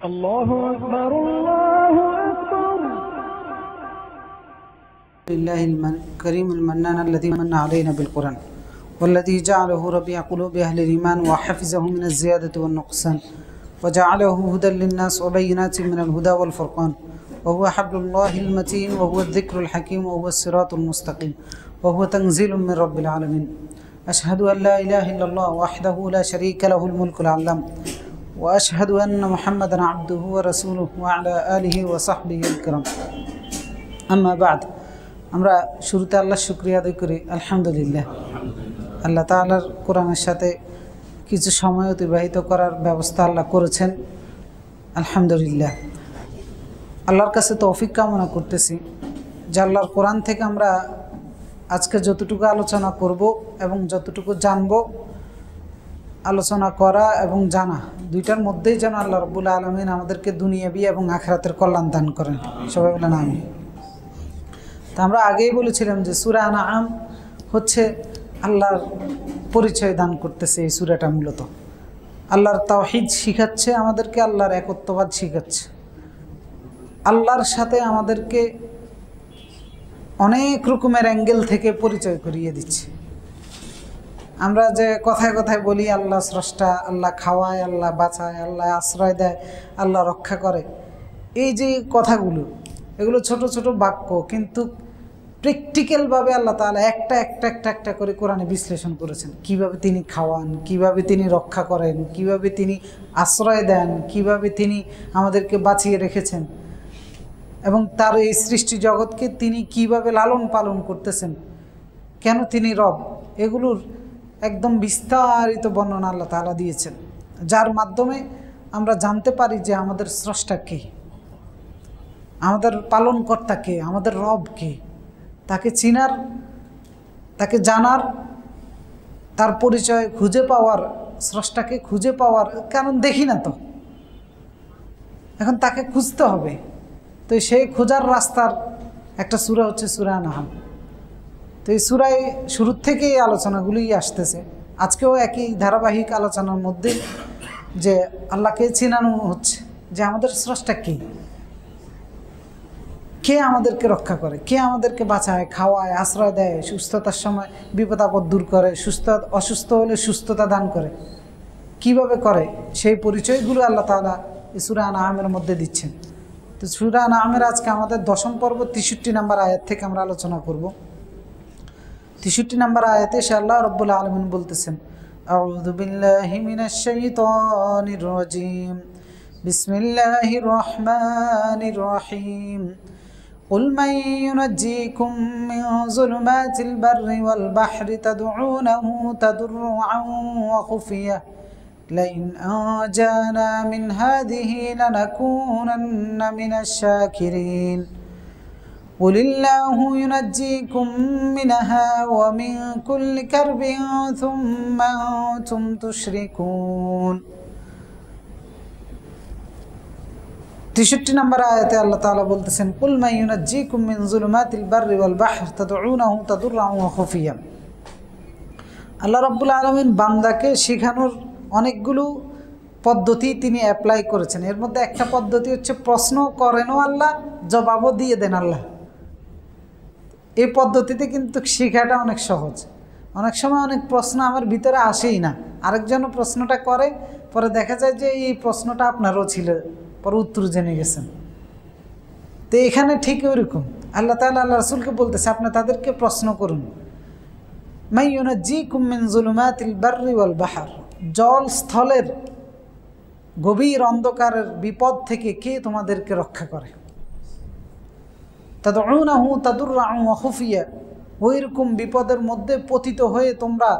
الله أكبر الله أكبر. لله الكريم المنان الذي من علينا بالقرآن والذي جعله ربيع قلوب أهل الإيمان وحفظه من الزيادة والنقصان وجعله هدى للناس وبينات من الهدى والفرقان وهو حبل الله المتين وهو الذكر الحكيم وهو الصراط المستقيم وهو تنزيل من رب العالمين. أشهد أن لا إله إلا الله وحده لا شريك له الملك العلام وأشهد أن محمدا عبده ورسوله وعلى آله وصحبه الكرام. أما بعد আমরা শুরুতে আল্লাহর শুকরিয়া আদায় করি আলহামদুলিল্লাহ। আল্লাহ তাআলার কোরআনের সাথে কিছু সময় অতিবাহিত করার ব্যবস্থা আল্লাহ করেছেন আলহামদুলিল্লাহ। আল্লাহর কাছে তৌফিক কামনা করতেছি যে আল্লাহর কোরআন থেকে আমরা আজকে যতটুকু আলোচনা করব এবং যতটুকু জানব, আলোচনা করা এবং জানা দুইটার মধ্যেই যেন আল্লাহ রাব্বুল আলামিন আমাদেরকে দুনিয়াবি এবং আখিরাতের কল্যাণ দান করেন। সবাই বলেন আমিন। তা আমরা আগেই বলেছিলাম যে সূরা আনআম হচ্ছে আল্লাহর পরিচয় দান করতেছে। এই সূরাটা মূলত আল্লাহর তাওহীদ শিখাচ্ছে আমাদেরকে, আল্লাহর একত্ববাদ শিখাচ্ছে, আল্লাহর সাথে আমাদেরকে অনেক রকমের অ্যাঙ্গেল থেকে পরিচয় করিয়ে দিচ্ছে। আমরা যে কথায় কথায় বলি আল্লাহ স্রষ্টা, আল্লাহ খাওয়ায়, আল্লাহ বাঁচায়, আল্লাহ আশ্রয় দেয়, আল্লাহ রক্ষা করে, এই যে কথাগুলো এগুলো ছোট ছোট বাক্য, কিন্তু প্র্যাকটিক্যালভাবে আল্লাহ তাআলা একটা একটা একটা একটা করে কোরআনে বিশ্লেষণ করেছেন। কিভাবে তিনি খাওয়ান, কিভাবে তিনি রক্ষা করেন, কিভাবে তিনি আশ্রয় দেন, কিভাবে তিনি আমাদেরকে বাঁচিয়ে রেখেছেন এবং তার এই সৃষ্টি জগৎকে তিনি কিভাবে লালন পালন করতেছেন, কেন তিনি রব, এগুলোর একদম বিস্তারিত বর্ণনা আল্লাহ তাআলা দিয়েছেন, যার মাধ্যমে আমরা জানতে পারি যে আমাদের স্রষ্টা কে, আমাদের পালনকর্তা কে, আমাদের রব কে। তাকে চিনার, তাকে জানার, তার পরিচয় খুঁজে পাওয়ার, স্রষ্টাকে খুঁজে পাওয়ার, কারণ দেখি না তো, এখন তাকে খুঁজতে হবে। তো সেই খোঁজার রাস্তার একটা সূরা হচ্ছে সূরা আনআম। তো এই সূরায় শুরুর থেকেই আলোচনাগুলোই আসতেছে, আজকেও একই ধারাবাহিক আলোচনার মধ্যে যে আল্লাহকে চিনানো হচ্ছে যে আমাদের স্রষ্টা কে, কে আমাদেরকে রক্ষা করে, কে আমাদেরকে বাঁচায়, খাওয়ায়, আশ্রয় দেয়, সুস্থতার সময় বিপদ আপদ দূর করে, অসুস্থ হলে সুস্থতা দান করে, কিভাবে করে, সেই পরিচয়গুলো আল্লাহ তাআলা এই সূরা আনআমের মধ্যে দিচ্ছেন। তো সূরা আনআমের আজকে আমাদের 10ম পর্ব 63 নম্বর আয়াত থেকে আমরা আলোচনা করব। 63 নম্বর আয়াতে আল্লাহ রাব্বুল আলামিন বলতেছেন, আউযু বিল্লাহি মিনাশ শাইতানির রাজীম, বিসমিল্লাহির রহমানির রহিম, قل من ينجيكم من ظلمات البر والبحر تدعونه تضرعا وخفية لئن أنجانا من هذه لنكونن من الشاكرين قل الله ينجيكم منها ومن كل كرب ثم أنتم تشركون। 63 নম্বর আয়াতে আল্লাহ তাআলা বলতেছেন, কুল মান ইউনাজ্জিকুম মিন যুলুমাতিল বাররি ওয়াল বাহর তাদউনাহু তাদররুআন ওয়া খুফিয়া। আল্লাহ রাব্বুল আলামিন বান্দাকে শেখানোর অনেকগুলো পদ্ধতি তিনি অ্যাপ্লাই করেছেন। এর মধ্যে একটা পদ্ধতি হচ্ছে প্রশ্ন করেনও আল্লাহ, জবাবও দিয়ে দেন আল্লাহ। এই পদ্ধতিতে কিন্তু শেখাটা অনেক সহজ। অনেক সময় অনেক প্রশ্ন আমার ভিতরে আসেই না, আরেকজনও প্রশ্নটা করে, পরে দেখা যায় যে এই প্রশ্নটা আপনারও ছিল, পরে উত্তর জেনে গেছেন। তো এখানে ঠিক ওইরকম আল্লাহ তাআলা আল্লাহ রাসূলকে বলতেছে, আপনি তাদেরকে প্রশ্ন করুন, মান ইউনাজ্জিকুম মিন যুলুমাতিল বাররি ওয়াল বাহর, জল স্থলের গভীর অন্ধকারের বিপদ থেকে কে তোমাদেরকে রক্ষা করে, তাদউনাহু তাদররুআন ওয়া খুফিয়া, ওইরকম বিপদের মধ্যে পতিত হয়ে তোমরা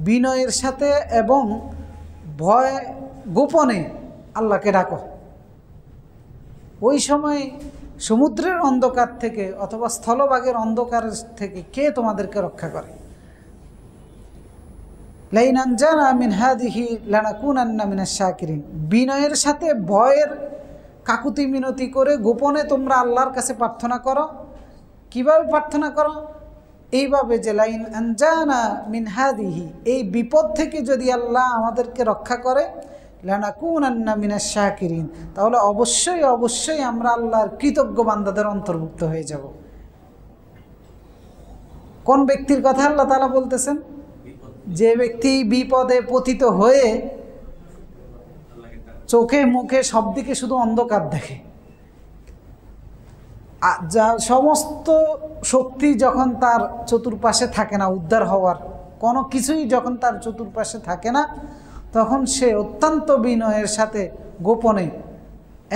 বিনয়ের সাথে এবং ভয় গোপনে আল্লাহকে ডাকো। ওই সময় সমুদ্রের অন্ধকার থেকে অথবা স্থলভাগের অন্ধকার থেকে কে তোমাদেরকে রক্ষা করে। লাইন আনজানা মিন হাদিহি লানাকুনান্না মিনাশ শাকিরিন, বিনয়ের সাথে ভয়ের কাকুতি মিনতি করে গোপনে তোমরা আল্লাহর কাছে প্রার্থনা করো। কিভাবে প্রার্থনা করো? এইভাবে যে লাইন আনজানা মিন হাদিহি, এই বিপদ থেকে যদি আল্লাহ আমাদেরকে রক্ষা করে, লানাকুনান্না মিনাশ শাকিরিন, তাহলে অবশ্যই অবশ্যই আমরা আল্লাহর কৃতজ্ঞ বান্দাদের অন্তর্ভুক্ত হয়ে যাব। কোন ব্যক্তির কথা আল্লাহ তাআলা বলতেছেন? যে ব্যক্তি বিপদে পতিত হয়ে চোখে মুখে সব দিকে শুধু অন্ধকার দেখে, যা সমস্ত শক্তি যখন তার চতুর্পাশে থাকে না, উদ্ধার হওয়ার কোনো কিছুই যখন তার চতুর্পাশে থাকে না, তখন সে অত্যন্ত বিনয়ের সাথে গোপনে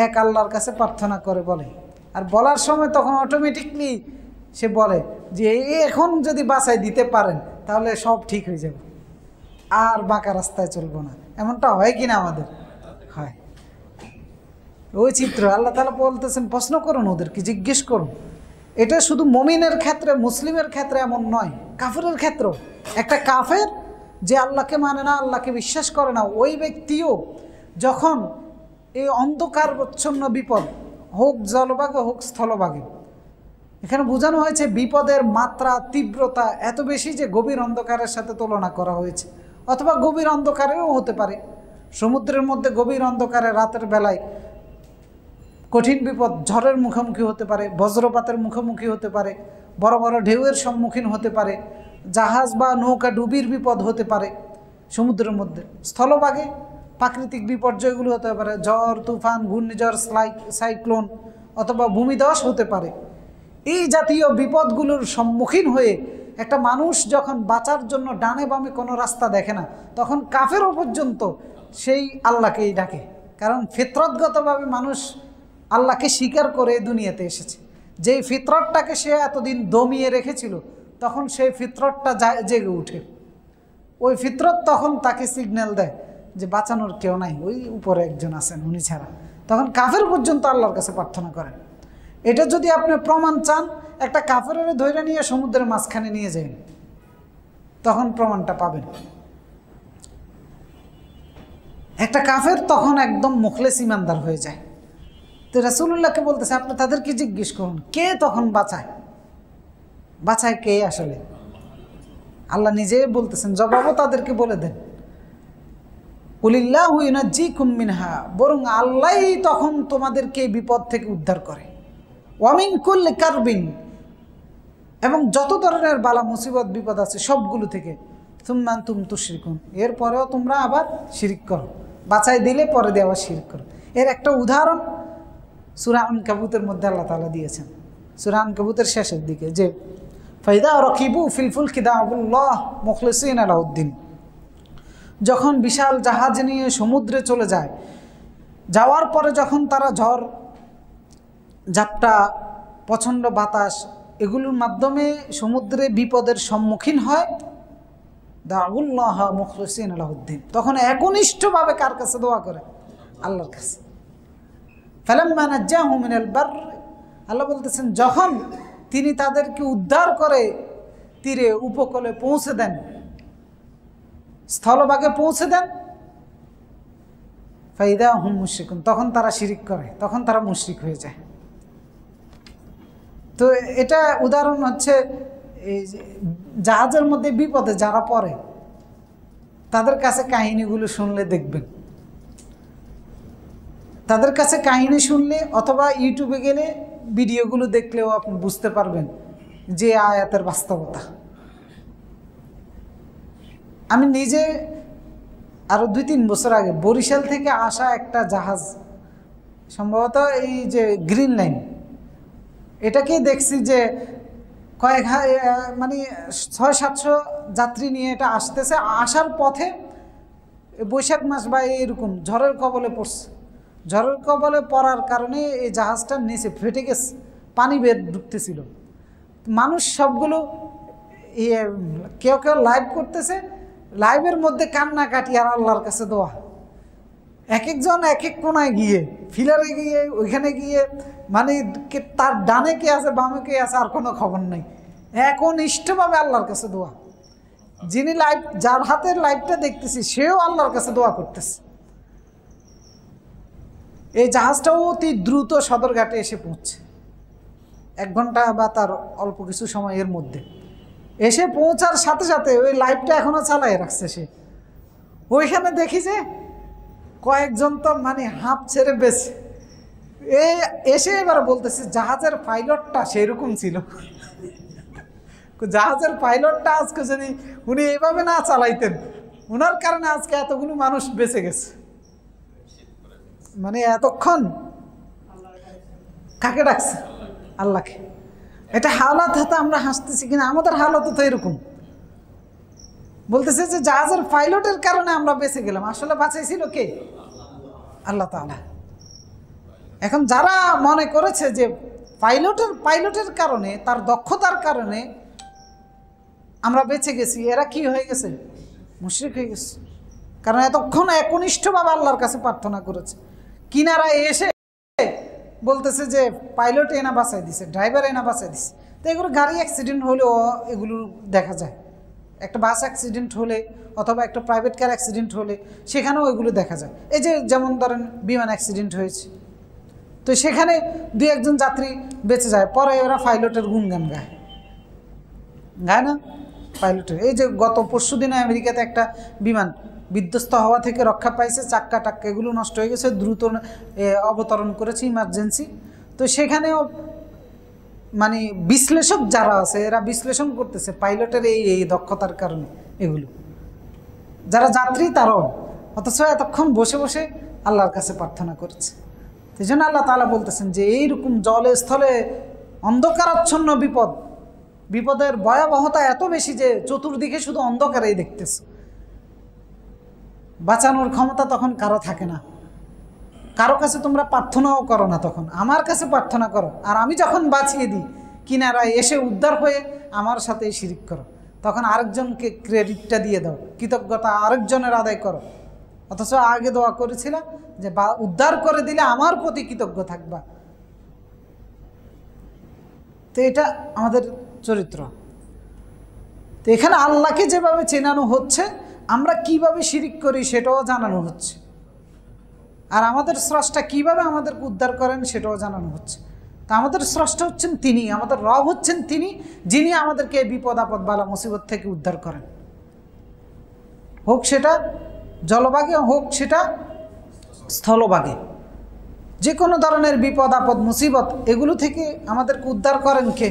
এক আল্লাহর কাছে প্রার্থনা করে বলে। আর বলার সময় তখন অটোমেটিকলি সে বলে যে এখন যদি বাঁচাই দিতে পারেন তাহলে সব ঠিক হয়ে যাবে, আর বাঁকা রাস্তায় চলবো না। এমনটা হয় কিনা আমাদের? হয়। ওই চিত্র আল্লাহ তাআলা বলতেছেন, প্রশ্ন করুন ওদেরকে, জিজ্ঞেস করুন। এটা শুধু মুমিনের ক্ষেত্রে, মুসলিমের ক্ষেত্রে এমন নয়, কাফেরের ক্ষেত্রেও। একটা কাফের যে আল্লাহকে মানে না, আল্লাহকে বিশ্বাস করে না, ওই ব্যক্তিও যখন এই অন্ধকারচ্ছন্ন বিপদ, হোক জলভাগে হোক স্থলভাগে, এখানে বোঝানো হয়েছে বিপদের মাত্রা তীব্রতা এত বেশি যে গভীর অন্ধকারের সাথে তুলনা করা হয়েছে, অথবা গভীর অন্ধকারেও হতে পারে। সমুদ্রের মধ্যে গভীর অন্ধকারে রাতের বেলায় কঠিন বিপদ, ঝড়ের মুখোমুখি হতে পারে, বজ্রপাতের মুখোমুখি হতে পারে, বড় বড় ঢেউয়ের সম্মুখীন হতে পারে, জাহাজ বা নৌকা ডুবির বিপদ হতে পারে সমুদ্রের মধ্যে। স্থলভাগে প্রাকৃতিক বিপর্যয়গুলো হতে পারে, ঝড় তুফান, ঘূর্ণিঝড়, সাইক্লোন অথবা ভূমিধস হতে পারে। এই জাতীয় বিপদগুলোর সম্মুখীন হয়ে একটা মানুষ যখন বাঁচার জন্য ডানে বামে কোনো রাস্তা দেখে না, তখন কাফেরও পর্যন্ত সেই আল্লাহকেই ডাকে। কারণ ফিতরতগতভাবে মানুষ আল্লাহকে স্বীকার করে দুনিয়াতে এসেছে। যেই ফিতরতটাকে সে এতদিন দমিয়ে রেখেছিল, তখন সেই ফিতরতটা জেগে উঠে। ওই ফিতরত তখন তাকে সিগন্যাল দেয় যে বাঁচানোর কেউ নাই, ওই উপরে একজন আছেন, উনি ছাড়া। তখন কাফের পর্যন্ত আল্লাহর কাছে প্রার্থনা করেন। এটা যদি আপনি প্রমাণ চান, একটা কাফেরের ধৈর্য নিয়ে সমুদ্রের মাঝখানে নিয়ে যান, তখন প্রমাণটা পাবেন। একটা কাফের তখন একদম মুখলেস ইমানদার হয়ে যায়। তো রাসূলুল্লাহকে বলতেছে, আপনি তাদেরকে জিজ্ঞেস করুন কে তখন বাঁচায়? বাঁচায় কে আসলে? আল্লাহ নিজে বলতেছেন, জবাবও তাদেরকে বলে দেন, কুলিল্লাহু ইউনাজ্জিকুম মিনহা, বরং আল্লাহই তখন তোমাদেরকে বিপদ থেকে উদ্ধার করে। ওয়া মিন কুল্লি কারবিন, এবং যত ধরনের বালা মুসিবত বিপদ আছে সবগুলো থেকে। সুম্মা আনতুম তুশরিকুন, এরপরেও তোমরা আবার শিরক করো। বাঁচাই দিলে পরে দিয়ে আবার শিরক করো। এর একটা উদাহরণ সূরা আনকাবুতের মধ্যে আল্লাহ তাআলা দিয়েছেন। সূরা আনকাবুতের শেষের দিকে, যে ফাইদা রাকিবু ফিল ফুলকি দাআবুল্লাহ মুখলিসিনা লাহুদ্দিন, যখন বিশাল জাহাজ নিয়ে সমুদ্রে চলে যায়, যাওয়ার পরে যখন তারা ঝড় ঝাপটা, প্রচণ্ড বাতাস, এগুলোর মাধ্যমে সমুদ্রে বিপদের সম্মুখীন হয়, দাআবুল্লাহ মুখলিসিনা লাহুদ্দিন, তখন একনিষ্ঠভাবে কার কাছে দোয়া করে? আল্লাহর কাছে। ফালাম্মা নাজ্জাহুম মিনাল বারর, আল্লাহ বলতেছেন যখন তিনি তাদেরকে উদ্ধার করে তীরে উপকূলে পৌঁছে দেন, স্থলভাগে পৌঁছে দেন, ফাইদা হুম মুশরিকুন, তখন তারা শিরিক করে, তখন তারা মুশরিক হয়ে যায়। তো এটা উদাহরণ হচ্ছে এই জাহাজের মধ্যে বিপদে যারা পড়ে, তাদের কাছে কাহিনীগুলো শুনলে দেখবেন, তাদের কাছে কাহিনী শুনলে অথবা ইউটিউবে গেলে ভিডিওগুলো দেখলেও আপনি বুঝতে পারবেন যে আয়াতের বাস্তবতা। আমি নিজে আরও 2-3 বছর আগে বরিশাল থেকে আসা একটা জাহাজ, সম্ভবত এই যে গ্রিন লাইন, এটাকেই দেখছি যে মানে 600-700 যাত্রী নিয়ে এটা আসতেছে। আসার পথে বৈশাখ মাস বা এরকম ঝড়ের কবলে পড়ছে। ঝড়ের কবলে পড়ার কারণে এই জাহাজটার নিচে ফেটে গেছে, পানি বের ঢুকতেছিল। মানুষ সবগুলো কেউ কেউ লাইভ করতেছে, লাইভের মধ্যে কান্নাকাটি আর আল্লাহর কাছে দোয়া। এক একজন এক এক কোনায় গিয়ে, ফিলারে গিয়ে, ওইখানে গিয়ে, মানে তার ডানে কে আছে বামে কে আছে আর কোনো খবর নেই, একনিষ্ঠভাবে আল্লাহর কাছে দোয়া। যিনি লাইভ, যার হাতের লাইভটা দেখতেছি, সেও আল্লাহর কাছে দোয়া করতেছে। এই জাহাজটাও অতি দ্রুত সদরঘাটে এসে পৌঁছে, 1 ঘন্টা বা তার অল্প কিছু সময়ের মধ্যে এসে পৌঁছার সাথে সাথে ওই লাইভটা এখনো চালাই রাখছে সে। ওইখানে দেখি যে কয়েকজন তো মানে হাঁপ ছেড়ে বেছে এসে এবার বলতেছে জাহাজের পাইলটটা সেরকম ছিল। জাহাজের পাইলটটা আজকে যদি উনি এভাবে না চালাইতেন, ওনার কারণে আজকে এতগুলো মানুষ বেঁচে গেছে। মানে এতক্ষণ কাকে ডাকছে? আল্লাহকে। এটা হালাত হাতে আমরা হাসতেছি কিনা, আমাদের হালত তো এরকম। বলতেছে যে জাহাজের পাইলটের কারণে আমরা বেঁচে গেলাম, আসলে বাঁচাইছিল কে? আল্লাহ তাআলা। এখন যারা মনে করেছে যে পাইলটের কারণে, তার দক্ষতার কারণে আমরা বেঁচে গেছি, এরা কি হয়ে গেছে? মুশরিক হয়ে গেছে। কারণ এতক্ষণ একনিষ্ঠভাবে আল্লাহর কাছে প্রার্থনা করেছে। কিনারায় এসে বলতেছে যে পাইলট এনা বাঁচাই দিছে, ড্রাইভার এনা বাঁচাই দিছে। তো এগুলো গাড়ি অ্যাক্সিডেন্ট হলেও এগুলো দেখা যায়। একটা বাস অ্যাক্সিডেন্ট হলে অথবা একটা প্রাইভেট কার অ্যাক্সিডেন্ট হলে সেখানেও এগুলো দেখা যায়। এই যে যেমন ধরেন বিমান অ্যাক্সিডেন্ট হয়েছে, তো সেখানে দুই একজন যাত্রী বেঁচে যায়, পরে ওরা পাইলটের গুণগান গায় না পাইলটের। এই যে গত পরশু দিনে আমেরিকাতে একটা বিমান বিধ্বস্ত হওয়া থেকে রক্ষা পাইছে, চাক্কা টাক্কা এগুলো নষ্ট হয়ে গেছে, দ্রুত অবতরণ করেছে ইমার্জেন্সি। তো সেখানেও মানে বিশ্লেষক যারা আছে এরা বিশ্লেষণ করতেছে পাইলটের এই দক্ষতার কারণে এগুলো, যারা যাত্রী তারাও, অথচ এতক্ষণ বসে বসে আল্লাহর কাছে প্রার্থনা করেছে। সেই জন্য আল্লাহ তাআলা বলতেছেন যে এইরকম জলে স্থলে অন্ধকারাচ্ছন্ন বিপদের ভয়াবহতা এত বেশি যে চতুর্দিকে শুধু অন্ধকারেই দেখতেছে। বাঁচানোর ক্ষমতা তখন কারো থাকে না, কারো কাছে তোমরা প্রার্থনাও করো না, তখন আমার কাছে প্রার্থনা করো। আর আমি যখন বাঁচিয়ে দিই, কিনারায় এসে উদ্ধার হয়ে আমার সাথে শিরিক করো, তখন আরেকজনকে ক্রেডিটটা দিয়ে দাও, কৃতজ্ঞতা আরেকজনের আদায় করো। অথচ আগে দোয়া করেছিলাম যে উদ্ধার করে দিলে আমার প্রতি কৃতজ্ঞ থাকবা। তো এটা আমাদের চরিত্র। তো এখানে আল্লাহকে যেভাবে চেনানো হচ্ছে, আমরা কিভাবে শিরিক করি সেটাও জানানো হচ্ছে। আর আমাদের স্রষ্টা কিভাবে আমাদেরকে উদ্ধার করেন সেটাও জানানো হচ্ছে। তা আমাদের স্রষ্টা হচ্ছেন তিনি, আমাদের রব হচ্ছেন তিনি, যিনি আমাদেরকে বিপদ আপদ বালা মুসিবত থেকে উদ্ধার করেন। হোক সেটা জলভাগে, হোক সেটা স্থলভাগে, যে কোনো ধরনের বিপদ আপদ মুসিবত এগুলো থেকে আমাদেরকে উদ্ধার করেন কে?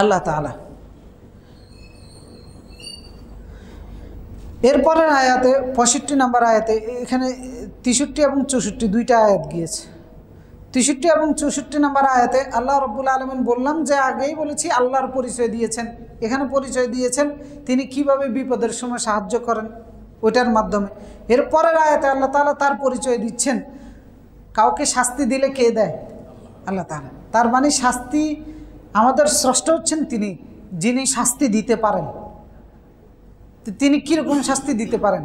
আল্লাহ তাআলা। এরপরের আয়াতে 65 নম্বর আয়াতে, এখানে 63 এবং 64 দুইটা আয়াত গিয়েছে। 63 এবং 64 নম্বর আয়াতে আল্লাহ রাব্বুল আলামিন, বললাম যে আগেই বলেছি, আল্লাহর পরিচয় দিয়েছেন। এখানে পরিচয় দিয়েছেন তিনি কিভাবে বিপদের সময় সাহায্য করেন, ওইটার মাধ্যমে। এরপরের আয়াতে আল্লাহ তাআলা তার পরিচয় দিচ্ছেন। কাউকে শাস্তি দিলে কে দেয়? আল্লাহ তাআলা। তার মানে শাস্তি আমাদের স্রষ্টা হচ্ছেন তিনি, যিনি শাস্তি দিতে পারেন। তিনি কীরকম শাস্তি দিতে পারেন,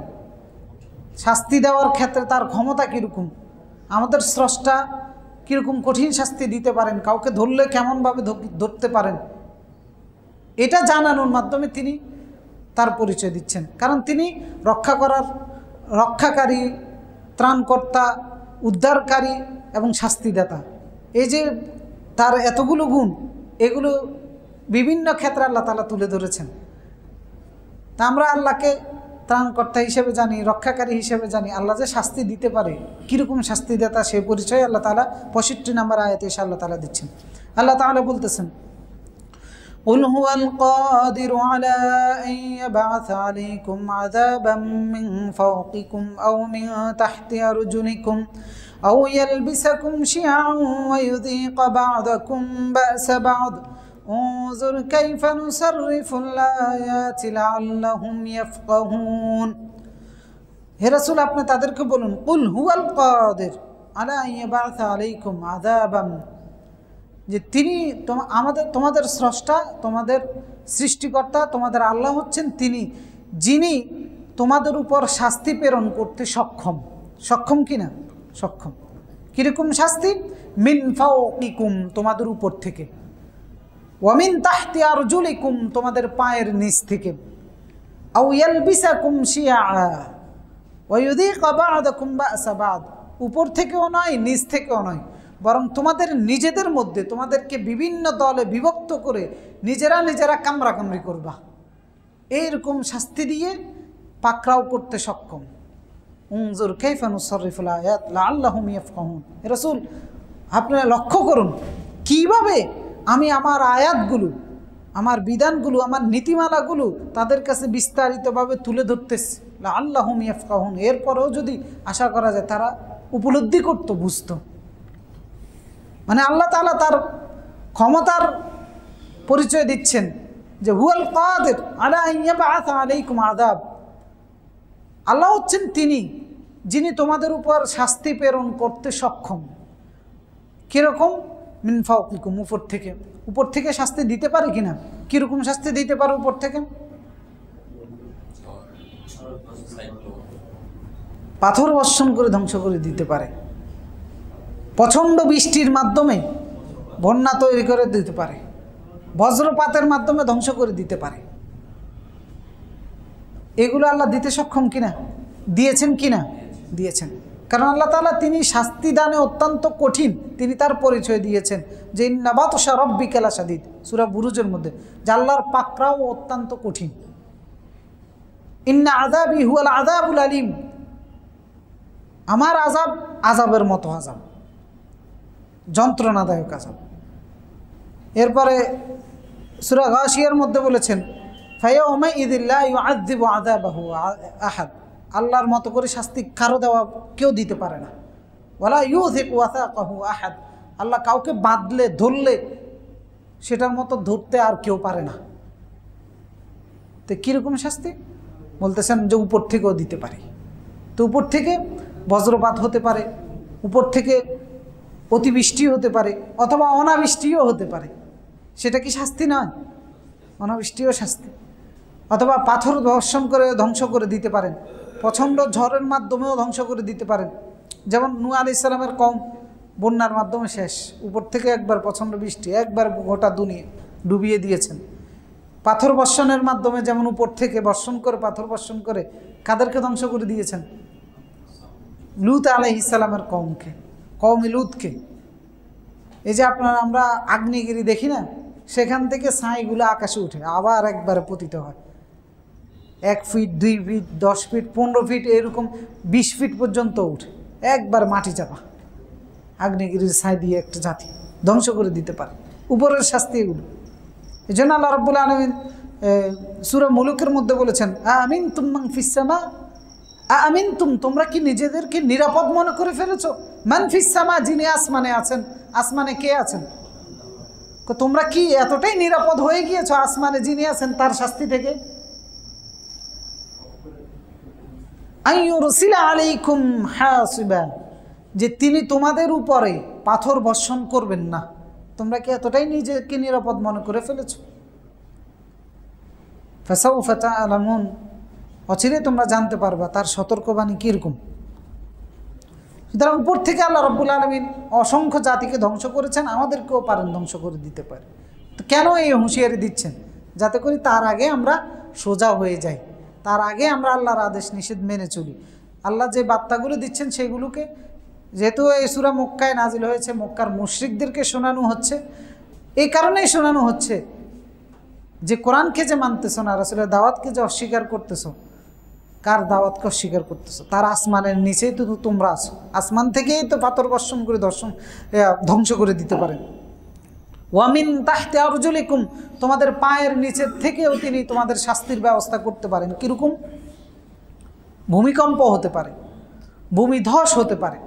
শাস্তি দেওয়ার ক্ষেত্রে তার ক্ষমতা কীরকম, আমাদের স্রষ্টা কীরকম কঠিন শাস্তি দিতে পারেন, কাউকে ধরলে কেমনভাবে ধরতে পারেন, এটা জানানোর মাধ্যমে তিনি তার পরিচয় দিচ্ছেন। কারণ তিনি রক্ষাকারী, ত্রাণকর্তা, উদ্ধারকারী এবং শাস্তিদাতা। এই যে তার এতগুলো গুণ, এগুলো বিভিন্ন ক্ষেত্রে আল্লাহ তাআলা তুলে ধরেছেন। তা আমরা আল্লাহকে ত্রাণকর্তা হিসেবে জানি, রক্ষাকারী হিসেবে জানি। আল্লাহ যে শাস্তি দিতে পারে, কীরকম শাস্তিদাতা, সেই পরিচয় আল্লাহ তাআলা 65 নম্বর আয়াতে এসে আল্লাহ তাআলা দিচ্ছেন। আল্লাহ তাআলা বলতেছেন, قل هو القادر على أن يبعث عليكم عذابا من فوقكم أو من تحت أرجلكم أو يلبسكم شيعا ويذيق بعضكم بأس بعض انظر كيف نصرف الآيات لعلهم يفقهون। হে রাসূল, আপনি তাদেরকে বলুন, কুল হুয়াল কাদির আলা আন ইয়াবআসা আলাইকুম আযাবান, যে তিনি তোমাদের স্রষ্টা, তোমাদের সৃষ্টিকর্তা, তোমাদের আল্লাহ হচ্ছেন তিনি, যিনি তোমাদের উপর শাস্তি প্রেরণ করতে সক্ষম কিনা? সক্ষম। কীরকম শাস্তি? মিন ফাওকিকুম, তোমাদের উপর থেকে, ওয়া মিন তাহতি আরজুলিকুম, তোমাদের পায়ের নিচ থেকে, আও ইয়ালবিসাকুম শিয়া ওয়া ইউযীকা বা'দাকুম বা'সা বা'দ, উপর থেকেও নয়, নিচ থেকেও নয়, বরং তোমাদের নিজেদের মধ্যে তোমাদেরকে বিভিন্ন দলে বিভক্ত করে নিজেরা কামড়াকামড়ি করবা, এইরকম শাস্তি দিয়ে পাকড়াও করতে সক্ষম। উনজুর কাইফা নুসাররিফুল আয়াত লাআল্লাহুম ইয়াফকাহুন। রাসূল, আপনারা লক্ষ্য করুন কিভাবে আমি আমার আয়াতগুলো, আমার বিধানগুলো, আমার নীতিমালাগুলো তাদের কাছে বিস্তারিতভাবে তুলে ধরতেছি। লাআল্লাহুম ইয়াফকাহুন, এরপরেও যদি আশা করা যায় তারা উপলব্ধি করতো, বুঝতো। মানে আল্লাহ তাআলা তার ক্ষমতার পরিচয় দিচ্ছেন যে হুয়াল কাদির আলা আন ইয়াবআসা আলাইকুম আযাব। আল্লাহ হচ্ছেন তিনি যিনি তোমাদের উপর শাস্তি প্রেরণ করতে সক্ষম। কীরকম? মিন ফাওকিকুম, উপর থেকে শাস্তি দিতে পারে কিনা? কীরকম শাস্তি দিতে পারে উপর থেকে? পাথর বর্ষণ করে ধ্বংস করে দিতে পারে, প্রচণ্ড বৃষ্টির মাধ্যমে বন্যা তৈরি করে দিতে পারে, বজ্রপাতের মাধ্যমে ধ্বংস করে দিতে পারে। এগুলো আল্লাহ দিতে সক্ষম কিনা? দিয়েছেন কিনা? দিয়েছেন। কারণ আল্লাহ তাআলা তিনি শাস্তি দানে অত্যন্ত কঠিন, তিনি তার পরিচয় দিয়েছেন যে ইন্না বাতশা রাব্বিকা লাশাদীদ, সূরা বুরুজের মধ্যে, যে আল্লাহর পাকড়াও অত্যন্ত কঠিন। ইন্না আযাবি হুয়াল আযাবুল আলীম, আমার আযাব আযাবের মতো আযাব, যন্ত্রণাদায়ক আযাব। এরপরে সূরা গাশিয়ার মধ্যে বলেছেন ফায়াউমাইযিল লা ইউআযযিবু আযাবাহু আহাদ, আল্লাহর মতো করে শাস্তি কারো দেওয়া কেউ দিতে পারে না। ওয়ালা ইউযিকু ওয়াসাকাহু আহাদ, আল্লাহ কাউকে বাঁধলে ধরলে সেটার মতো ধরতে আর কেউ পারে না। তো কীরকম শাস্তি বলতেছেন? যে উপর থেকেও দিতে পারি। তো উপর থেকে বজ্রপাত হতে পারে, উপর থেকে অতিবৃষ্টি হতে পারে, অথবা অনাবৃষ্টিও হতে পারে। সেটা কি শাস্তি নয়? অনাবৃষ্টিও শাস্তি। অথবা পাথর বর্ষণ করে ধ্বংস করে দিতে পারেন, প্রচণ্ড ঝড়ের মাধ্যমেও ধ্বংস করে দিতে পারেন। যেমন নূহ আলাইহিস সালামের কওম বন্যার মাধ্যমে শেষ, উপর থেকে একবার প্রচণ্ড বৃষ্টি, একবার গোটা দুনিয়া ডুবিয়ে দিয়েছেন। পাথর বর্ষণের মাধ্যমে যেমন উপর থেকে বর্ষণ করে, পাথর বর্ষণ করে কাদেরকে ধ্বংস করে দিয়েছেন? লূত আলাইহিস সালামের কওমকে, কওমে লূতকে। এই যে আমরা আগ্নেয়গিরি দেখি না, সেখান থেকে ছাইগুলো আকাশে উঠে আবার একবারে পতিত হয়। 1 ফিট, 2 ফিট, 10 ফিট, 15 ফিট, এরকম 20 ফিট পর্যন্ত উঠে, একবার মাটি চাপা। আগ্নেয়গিরির ছাই দিয়ে একটা জাতি ধ্বংস করে দিতে পারে। উপরের শাস্তি এগুলো। এই জন্য আল্লাহ রাব্বুল আলামিন সূরা মুলুকের মধ্যে বলেছেন আমিনতুম মান ফিস সামা, আমিনতুম, তোমরা কি নিজেদেরকে নিরাপদ মনে করে ফেলেছো? মান ফিস সামা, যিনি আসমানে আছেন। আসমানে কে আছেন? তোমরা কি এতটাই নিরাপদ হয়ে গিয়েছো আসমানে যিনি আছেন তার শাস্তি থেকে? আইয়ুরসিলা আলাইকুম হাসিবা, যে তিনি তোমাদের উপরে পাথর বর্ষণ করবেন না। তোমরা কি এতটাই নিজেকে নিরাপদ মনে করে ফেলেছো? ফাসাউফা তা'লামুন, অচিরে তোমরা জানতে পারবা তার সতর্কবাণী কীরকম। সুতরাং উপর থেকে আল্লাহ রাব্বুল আলামিন অসংখ্য জাতিকে ধ্বংস করেছেন, আমাদেরকেও পারেন ধ্বংস করে দিতে পারে। তো কেন এই হুঁশিয়ারি দিচ্ছেন? যাতে করে তার আগে আমরা সোজা হয়ে যাই, তার আগে আমরা আল্লাহর আদেশ নিষেধ মেনে চলি। আল্লাহ যে বার্তাগুলো দিচ্ছেন সেগুলোকে, যেহেতু এই সূরা মক্কায় নাজিল হয়েছে, মক্কার মুশরিকদেরকে শোনানো হচ্ছে। এই কারণেই শোনানো হচ্ছে যে কোরআনকে যে মানতেছো না, রাসূলের দাওয়াতকে যে অস্বীকার করতেছো, কার দাওয়াতকে অস্বীকার করতেছো? তার আসমানের নিচেই তো তোমরা আছো, আসমান থেকেই তো পাথর বর্ষণ করে ধ্বংস করে দিতে পারেন। ওয়ামিন তাহতি আরজুলিকুম, তোমাদের পায়ের নিচের থেকেও তিনি তোমাদের শাস্তির ব্যবস্থা করতে পারেন। কীরকম? ভূমিকম্প হতে পারে, ভূমিধস হতে পারে।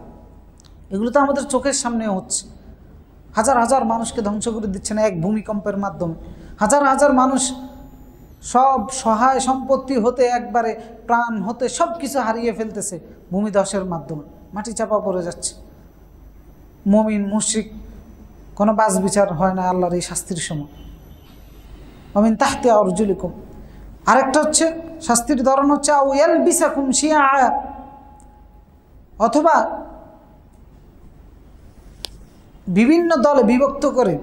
এগুলো তো আমাদের চোখের সামনে হচ্ছে। হাজার হাজার মানুষকে ধ্বংস করে দিচ্ছেন এক ভূমিকম্পের মাধ্যমে। হাজার হাজার মানুষ সব সহায় সম্পত্তি হতে, একবারে প্রাণ হতে সব কিছু হারিয়ে ফেলতেছে ভূমিধসের মাধ্যমে, মাটি চাপা পড়ে যাচ্ছে। মুমিন মুশরিক কোনো বাস বিচার হয় না আল্লাহর এই শাস্তির সময়। ওয়ামিন তাহতি আরজুলিকুম, আরেকটা হচ্ছে শাস্তির ধরন হচ্ছে আও ইয়ালবিসাকুম শিয়া, অথবা বিভিন্ন দলে বিভক্ত করে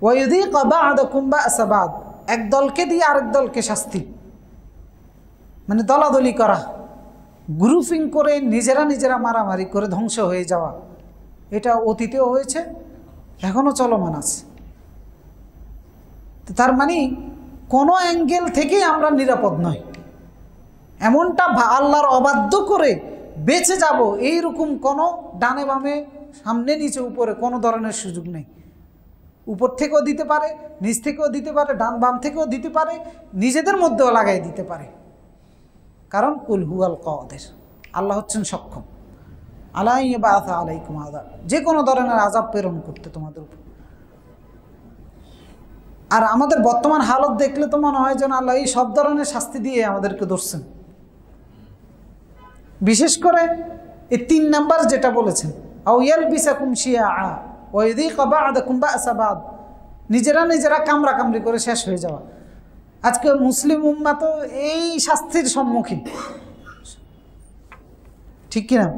ওয়ায়ুযীকা বা'দাকুম বা'সা বা'দ, এক দলকে দিয়ে আরেক দলকে শাস্তি, মানে দলাদলি করা, গ্রুপিং করে নিজেরা মারামারি করে ধ্বংস হয়ে যাওয়া। এটা অতীতেও হয়েছে, এখনও চলমান আছে। তার মানে কোনো অ্যাঙ্গেল থেকেই আমরা নিরাপদ নই। এমনটা আল্লাহর অবাধ্য করে বেঁচে যাব এইরকম কোনো ডানে বামে সামনে নিচে উপরে কোনো ধরনের সুযোগ নেই। উপর থেকেও দিতে পারে, নিচ থেকেও দিতে পারে, ডান বাম থেকেও দিতে পারে, নিজেদের মধ্যেও লাগাই দিতে পারে। কারণ কুল হুয়াল কাদির, আল্লাহ হচ্ছেন সক্ষম আলাইহি বাআসা আলাইকুম আযাব, যে কোনো ধরনের আযাব প্রেরণ করতে তোমাদের উপর। আর আমাদের বর্তমান হালত দেখলে তো মনে হয় যেন আল্লাহ এই সব ধরনের শাস্তি দিয়ে আমাদেরকে ধরছেন। বিশেষ করে এই ৩ নাম্বার যেটা বলেছেন, আও ইয়ালবিসাকুম শিয়াআ ওয়া ইয়াযীকা বা'দাকুম বা'সা বা'দ, নিজেরা কামড়াকামড়ি করে শেষ হয়ে যাওয়া। আজকে মুসলিম উম্মাহ তো এই শাস্তির সম্মুখীন, ঠিক কিনা?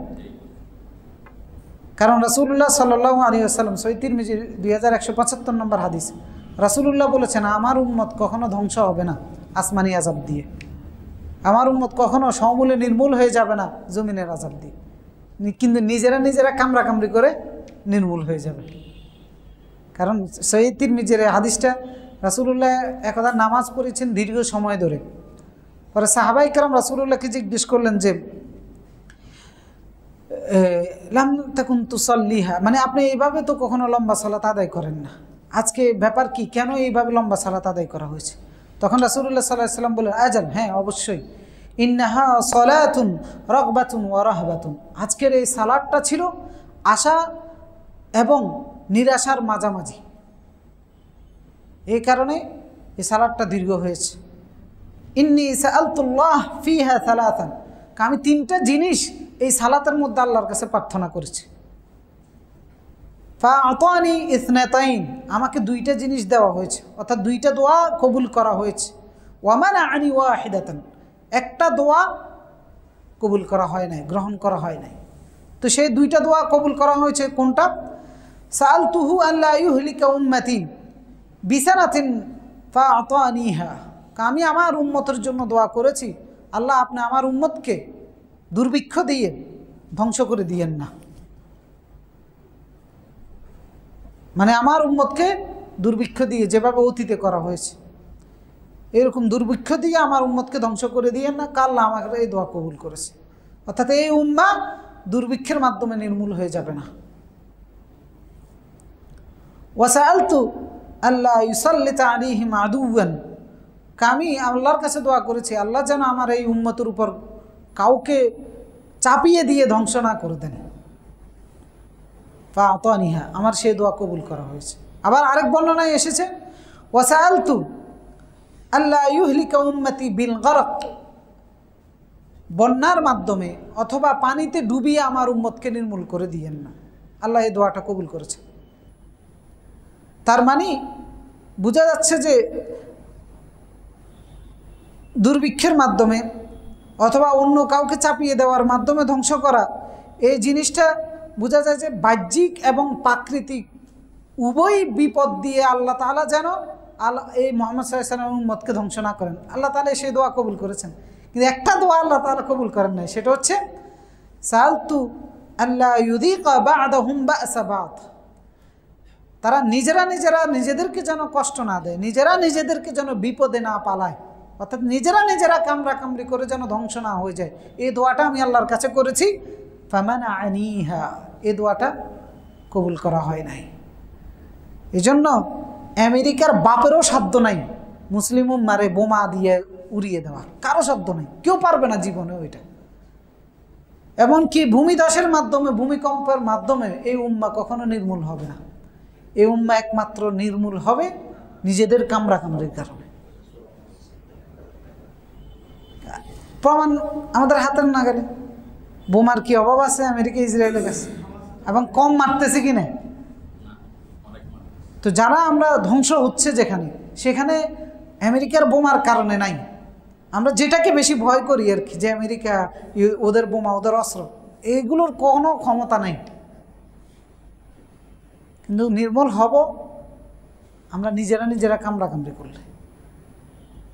কারণ রাসূলুল্লাহ সাল্লাল্লাহু আলাইহি ওয়াসাল্লাম সহিহ তিরমিজি 2175 নম্বর হাদিস, রাসূলুল্লাহ বলেছেন, আমার উম্মত কখনো ধ্বংস হবে না আসমানি আযাব দিয়ে, আমার উম্মত কখনো সমূলে নির্মূল হয়ে যাবে না জমিনের আযাব দিয়ে, কিন্তু নিজেরা কামড়াকামড়ি করে নির্মূল হয়ে যাবে। কারণ সহিহ তিরমিজির হাদিসটা, রাসূলুল্লাহ একদা নামাজ পড়েছেন দীর্ঘ সময় ধরে। পরে সাহাবায়ে কেরাম রাসূলুল্লাহকে জিজ্ঞেস করলেন যে লাম তাকুন তুসাল্লিহা, মানে আপনি এইভাবে তো কখনো লম্বা সালাত আদায় করেন না, আজকে ব্যাপার কি, কেন এইভাবে লম্বা সালাত আদায় করা হয়েছে? তখন রাসূলুল্লাহ সাল্লাল্লাহু আলাইহি ওয়াসাল্লাম বললেন, আজাল, হ্যাঁ অবশ্যই, ইন্নাহা সালাতুন রাগবাতুন ওয়া রাহবাতুন, আজকের এই সালাতটা ছিল আশা এবং নিরাশার মাঝামাঝি, এই কারণে এই সালাতটা দীর্ঘ হয়েছে। ইন্নী সাআলতুল্লাহ ফিহা সালাতান, আমি 3টা জিনিস এই সালাতের মধ্যে আল্লাহর কাছে প্রার্থনা করেছি। ফাআতানি ইসনাতাইন, আমাকে 2টা জিনিস দেওয়া হয়েছে, অর্থাৎ 2টা দোয়া কবুল করা হয়েছে। ওয়া মানাআনি ওয়াহিদাতান, একটা দোয়া কবুল করা হয় নাই, গ্রহণ করা হয় নাই। তো সেই 2টা দোয়া কবুল করা হয়েছে কোনটা? সাআলতুহু আল্লা ইউহলিকা উম্মতি বিসানাতিন ফাআতানিহা, আমি আমার উম্মতের জন্য দোয়া করেছি, আল্লাহ আপনি আমার উম্মতকে দুর্ভিক্ষ দিয়ে ধ্বংস করে দিয়েন না, মানে আমার উম্মতকে দুর্ভিক্ষ দিয়ে যেভাবে অতীতে করা হয়েছে এরকম দুর্ভিক্ষ দিয়ে আমার উম্মতকে ধ্বংস করে দিয়েন না। আল্লাহ আমাকে এই দোয়া কবুল করেছে, অর্থাৎ এই উম্মাহ দুর্ভিক্ষের মাধ্যমে নির্মূল হয়ে যাবে না। ওয়াসাআলতু আল্লাহ ইউসাল্লিতা আলাইহিম আদুওয়ান, আমি আল্লাহর কাছে দোয়া করেছি আল্লাহ যেন আমার এই উম্মতের উপর কাউকে চাপিয়ে দিয়ে ধ্বংস না করে দেন। ফাআতানিহা, আমার সেই দোয়া কবুল করা হয়েছে। আবার আরেক বর্ণনায় এসেছে, ওয়াসাআলতু আল্লাহ ইউহলিকা উম্মতি বিল গরক, বন্যার মাধ্যমে অথবা পানিতে ডুবিয়ে আমার উম্মতকে নির্মূল করে দিয়েন না, আল্লাহ এই দোয়াটা কবুল করেছে। তার মানে বোঝা যাচ্ছে যে দুর্ভিক্ষের মাধ্যমে অথবা অন্য কাউকে চাপিয়ে দেওয়ার মাধ্যমে ধ্বংস করা, এই জিনিসটা বোঝা যায় যে বাহ্যিক এবং প্রাকৃতিক উভয় বিপদ দিয়ে আল্লাহ তাআলা যেন এই মুহাম্মদ সাল্লাল্লাহু আলাইহি ওয়াসাল্লামের উম্মতকে ধ্বংস না করেন, আল্লাহ তাআলা সেই দোয়া কবুল করেছেন। কিন্তু একটা দোয়া আল্লাহ তাআলা কবুল করেন নাই, সেটা হচ্ছে সাআলতু আল্লা ইউযীকা বা'দাহুম বা'সা বা'দ, তারা নিজেরা নিজেদেরকে যেন কষ্ট না দেয়, নিজেদেরকে যেন বিপদে না পালায়, অর্থাৎ নিজেরা কামড়াকামড়ি করে যেন ধ্বংস না হয়ে যায়। এই দোয়াটা আমি আল্লাহর কাছে করেছি, ফামানাআনিহা, এই দোয়াটা কবুল করা হয় নাই। এজন্য আমেরিকার বাপেরও সাধ্য নাই মুসলিম উম্মারে বোমা দিয়ে উড়িয়ে দেওয়া, কারো সাধ্য নাই, কেউ পারবে না জীবনে ওইটা। এমনকি ভূমিধসের মাধ্যমে, ভূমিকম্পের মাধ্যমে এই উম্মা কখনো নির্মূল হবে না। এই উম্মা একমাত্র নির্মূল হবে নিজেদের কামড়াকামড়ির কারণে। প্রমাণ আমাদের হাতের নাগালে, বোমার কি অভাব আছে আমেরিকা ইসরায়েলের কাছে, এবং কম মারতেছে কিনা? তো যারা আমরা ধ্বংস হচ্ছে সেখানে আমেরিকার বোমার কারণে নাই, আমরা যেটাকে বেশি ভয় করি আর কি, যে আমেরিকা ওদের বোমা ওদের অস্ত্র, এগুলোর কোনো ক্ষমতা নাই। কিন্তু নির্মূল হব আমরা নিজেরা কামড়াকামড়ি করলে।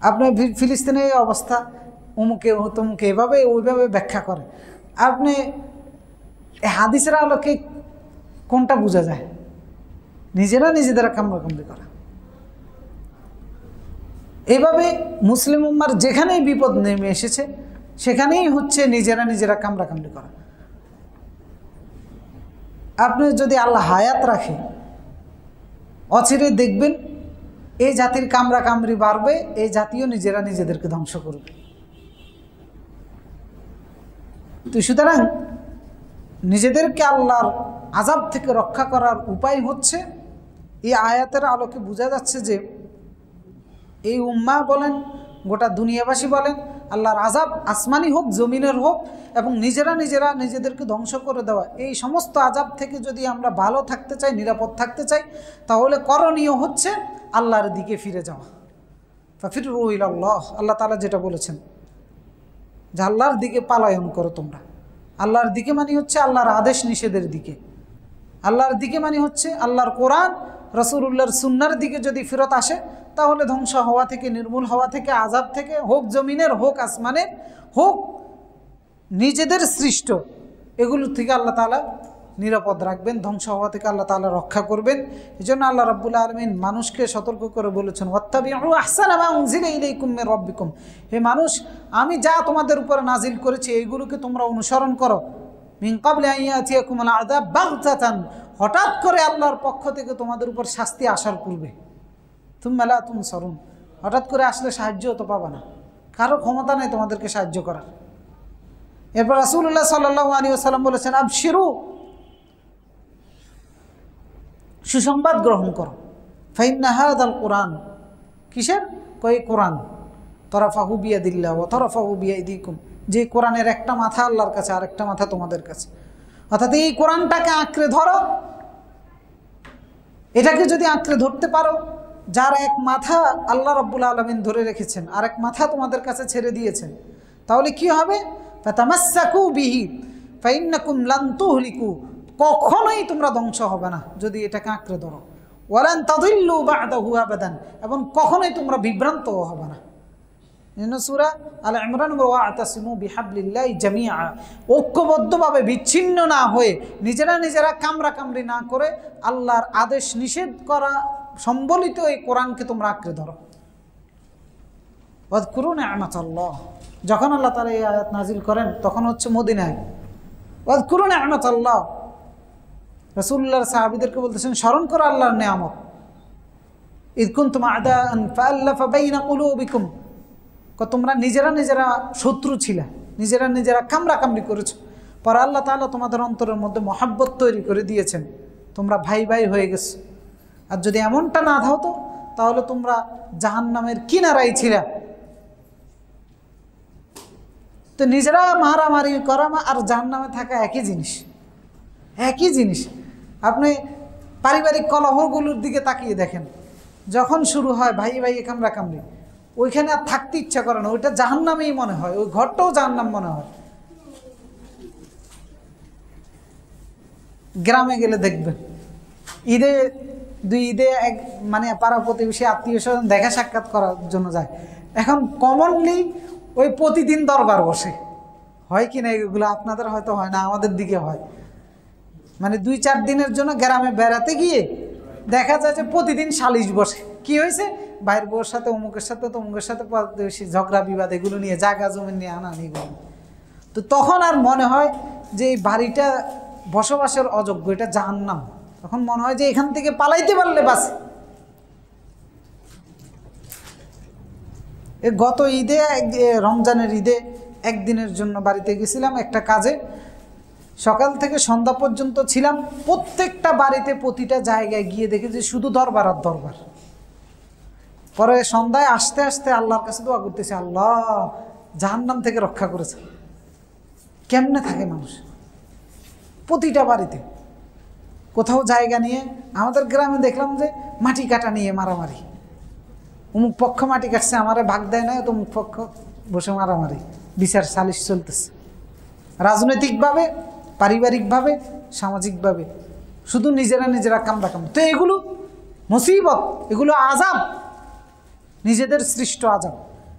আপনার ফিলিস্তিনের এই অবস্থা, অমুকে তমুকে এভাবে ওইভাবে ব্যাখ্যা করে, আপনি হাদিসের আলোকে কোনটা বোঝা যায়? নিজেরা কামড়াকামড়ি করা। এইভাবে মুসলিম উম্মার যেখানেই বিপদ নেমে এসেছে সেখানেই হচ্ছে নিজেরা কামড়াকামড়ি করা। আপনি যদি আল্লাহ হায়াত রাখে, অচিরে দেখবেন এই জাতির কামড়াকামড়ি বাড়বে, এই জাতিও নিজেদেরকে ধ্বংস করবে। তো সুতরাং নিজেদেরকে আল্লাহর আযাব থেকে রক্ষা করার উপায় হচ্ছে, এই আয়াতের আলোকে বোঝা যাচ্ছে যে এই উম্মাহ বলেন, গোটা দুনিয়াবাসী বলেন, আল্লাহর আযাব আসমানি হোক জমিনের হোক এবং নিজেরা নিজেদেরকে ধ্বংস করে দেওয়া, এই সমস্ত আযাব থেকে যদি আমরা ভালো থাকতে চাই, নিরাপদ থাকতে চাই, তাহলে করণীয় হচ্ছে আল্লাহর দিকে ফিরে যাওয়া। ফাফিরু ইলাল্লাহ, আল্লাহ তাআলা যেটা বলেছেন যে আল্লাহর দিকে পালায়ন করো তোমরা। আল্লাহর দিকে মানে হচ্ছে আল্লাহর আদেশ নিষেধের দিকে। আল্লাহর দিকে মানে হচ্ছে আল্লাহর কোরআন রাসূলুল্লাহর সুন্নাহর দিকে যদি ফেরত আসে, তাহলে ধ্বংস হওয়া থেকে, নির্মূল হওয়া থেকে, আযাব থেকে, হোক জমিনের হোক আসমানের হোক নিজেদের সৃষ্ট, এগুলো থেকে আল্লাহ তাআলা নিরাপদ রাখবেন, ধ্বংস হওয়া থেকে আল্লাহ তাআলা রক্ষা করবেন। এই জন্য আল্লাহ রাব্বুল আলামিন মানুষকে সতর্ক করে বলেছেন, ওয়াত্তাবিউ আহসানা মা উনজিলা ইলাইকুম মির রাব্বিকুম, হে মানুষ, আমি যা তোমাদের উপরে নাজিল করেছি এইগুলোকে তোমরা অনুসরণ করো। মিন ক্বাবলি আন ইয়াতিয়াকুমুল আযাব বাগতাতান, হঠাৎ করে আল্লাহর পক্ষ থেকে তোমাদের উপর শাস্তি আসার পূর্বে। তুম্মা লা তুনসারুন, হঠাৎ করে আসলে সাহায্যও তো পাবা না, কারো ক্ষমতা নেই তোমাদেরকে সাহায্য করার। এরপর রাসূলুল্লাহ সাল্লাল্লাহু আলাইহি ওয়াসাল্লাম বলেছেন, আবশিরু, সুসংবাদ গ্রহণ করো। ফাইন্না হাযাল কুরআন, কিসের? কই কোরআন। তরাফাহু বিয়াদিল্লাহ ওয়া তরাফাহু বিয়াইদিকুম, যে কোরআনের একটা মাথা আল্লাহর কাছে, আরেকটা মাথা তোমাদের কাছে। অর্থাৎ এই কোরআনটাকে আঁকড়ে ধরো। এটাকে যদি আঁকড়ে ধরতে পারো, যার এক মাথা আল্লাহ রাব্বুল আলামিন ধরে রেখেছেন, আরেক মাথা তোমাদের কাছে ছেড়ে দিয়েছেন, তাহলে কি হবে? ফাতামাসসাকু বিহি ফাইন্নাকুম লান তুহলিকু, কখনোই তোমরা ধ্বংস হবে না যদি এটাকে আঁকড়ে ধরো। ওয়ালান তাদিল্লু বা'দাহু আবাদান, এবং কখনোই তোমরা বিভ্রান্তও হবে না। সূরা আল ইমরান, ওয়া'তাসিমু বিহাবলিল্লাহি জামিআ, ঐক্যবদ্ধভাবে বিচ্ছিন্ন না হয়ে নিজেরা কামড়াকামড়ি না করে আল্লাহর আদেশ নিষেধ করা সম্বলিত এই কোরআনকে তোমরা আঁকড়ে ধরো। ওয়াযকুরু নি'মাতাল্লাহ, যখন আল্লাহ তাআলা এই আয়াত নাজিল করেন তখন হচ্ছে মদিনায়। ওয়াযকুরু নি'মাতাল্লাহ, রাসূলুল্লাহর সাহাবীদেরকে বলতেছেন স্মরণ করো আল্লাহর নিয়ামত। ইয কুনতুম আ'দাআন ফাআল্লাফা বাইনা কুলুবিকুম, তোমরা নিজেরা শত্রু ছিলা, নিজেরা কামড়াকামড়ি করেছো, পরে আল্লাহ তাআলা তোমাদের অন্তরের মধ্যে মহাব্বত তৈরি করে দিয়েছেন, তোমরা ভাই হয়ে গেছো। আর যদি এমনটা না হতো তাহলে তোমরা জাহান্নামের কিনারায় ছিলা। তো নিজেরা মারামারি করা আর জাহান্নামে থাকা একই জিনিস। আপনি পারিবারিক কলহগুলোর দিকে তাকিয়ে দেখেন, যখন শুরু হয় ভাই কামড়াকামড়ি, ওইখানে আর থাকতে ইচ্ছা করে না, ওইটা জাহান্নামেই মনে হয়, ওই ঘরটাও জাহান্নাম মনে হয়। গ্রামে গেলে দেখবেন দুই ঈদে মানে পাড়া প্রতিবেশী আত্মীয় স্বজন দেখা সাক্ষাৎ করার জন্য যায়। এখন কমনলি ওই প্রতিদিন দরবার বসে, হয় কি না এগুলো? আপনাদের হয়তো হয় না, আমাদের দিকে হয়। মানে 2-4 দিনের জন্য গ্রামে বেড়াতে গিয়ে দেখা যায় যে প্রতিদিন সালিশ বসে। কি হয়েছে? ভাইয়ের বউর সাথে অমুকের সাথে তমুকের সাথে প্রতিবেশী ঝগড়া বিবাদ, এগুলো নিয়ে, জায়গা জমি নিয়ে আনানি। তো তখন আর মনে হয় যে এই বাড়িটা বসবাসের অযোগ্য, এটা জাহান্নাম। তখন মনে হয় যে এখান থেকে পালাইতে পারলে বাঁচে। গত ঈদে, রমজানের ঈদে একদিনের জন্য বাড়িতে গেছিলাম একটা কাজে, সকাল থেকে সন্ধ্যা পর্যন্ত ছিলাম। প্রত্যেকটা বাড়িতে, প্রতিটা জায়গায় গিয়ে দেখেছি শুধু দরবার আর দরবার। পরে সন্ধ্যায় আস্তে আস্তে আল্লাহর কাছে দোয়া করতেছে, আল্লাহ জাহান্নাম থেকে রক্ষা করেছে। কেমনে থাকে মানুষ প্রতিটা বাড়িতে? কোথাও জায়গা নিয়ে, আমাদের গ্রামে দেখলাম যে মাটি কাটা নিয়ে মারামারি, অমুক পক্ষ মাটি কাটছে, আমারে ভাগ দেয় না, অমুক পক্ষ বসে মারামারি, বিচার সালিশ চলতেছে। রাজনৈতিকভাবে, পারিবারিকভাবে, সামাজিকভাবে শুধু নিজেরা কামড়াকামড়ি। তো এগুলো মুসিবত, এগুলো আযাব, নিজেদের সৃষ্ট আযাব।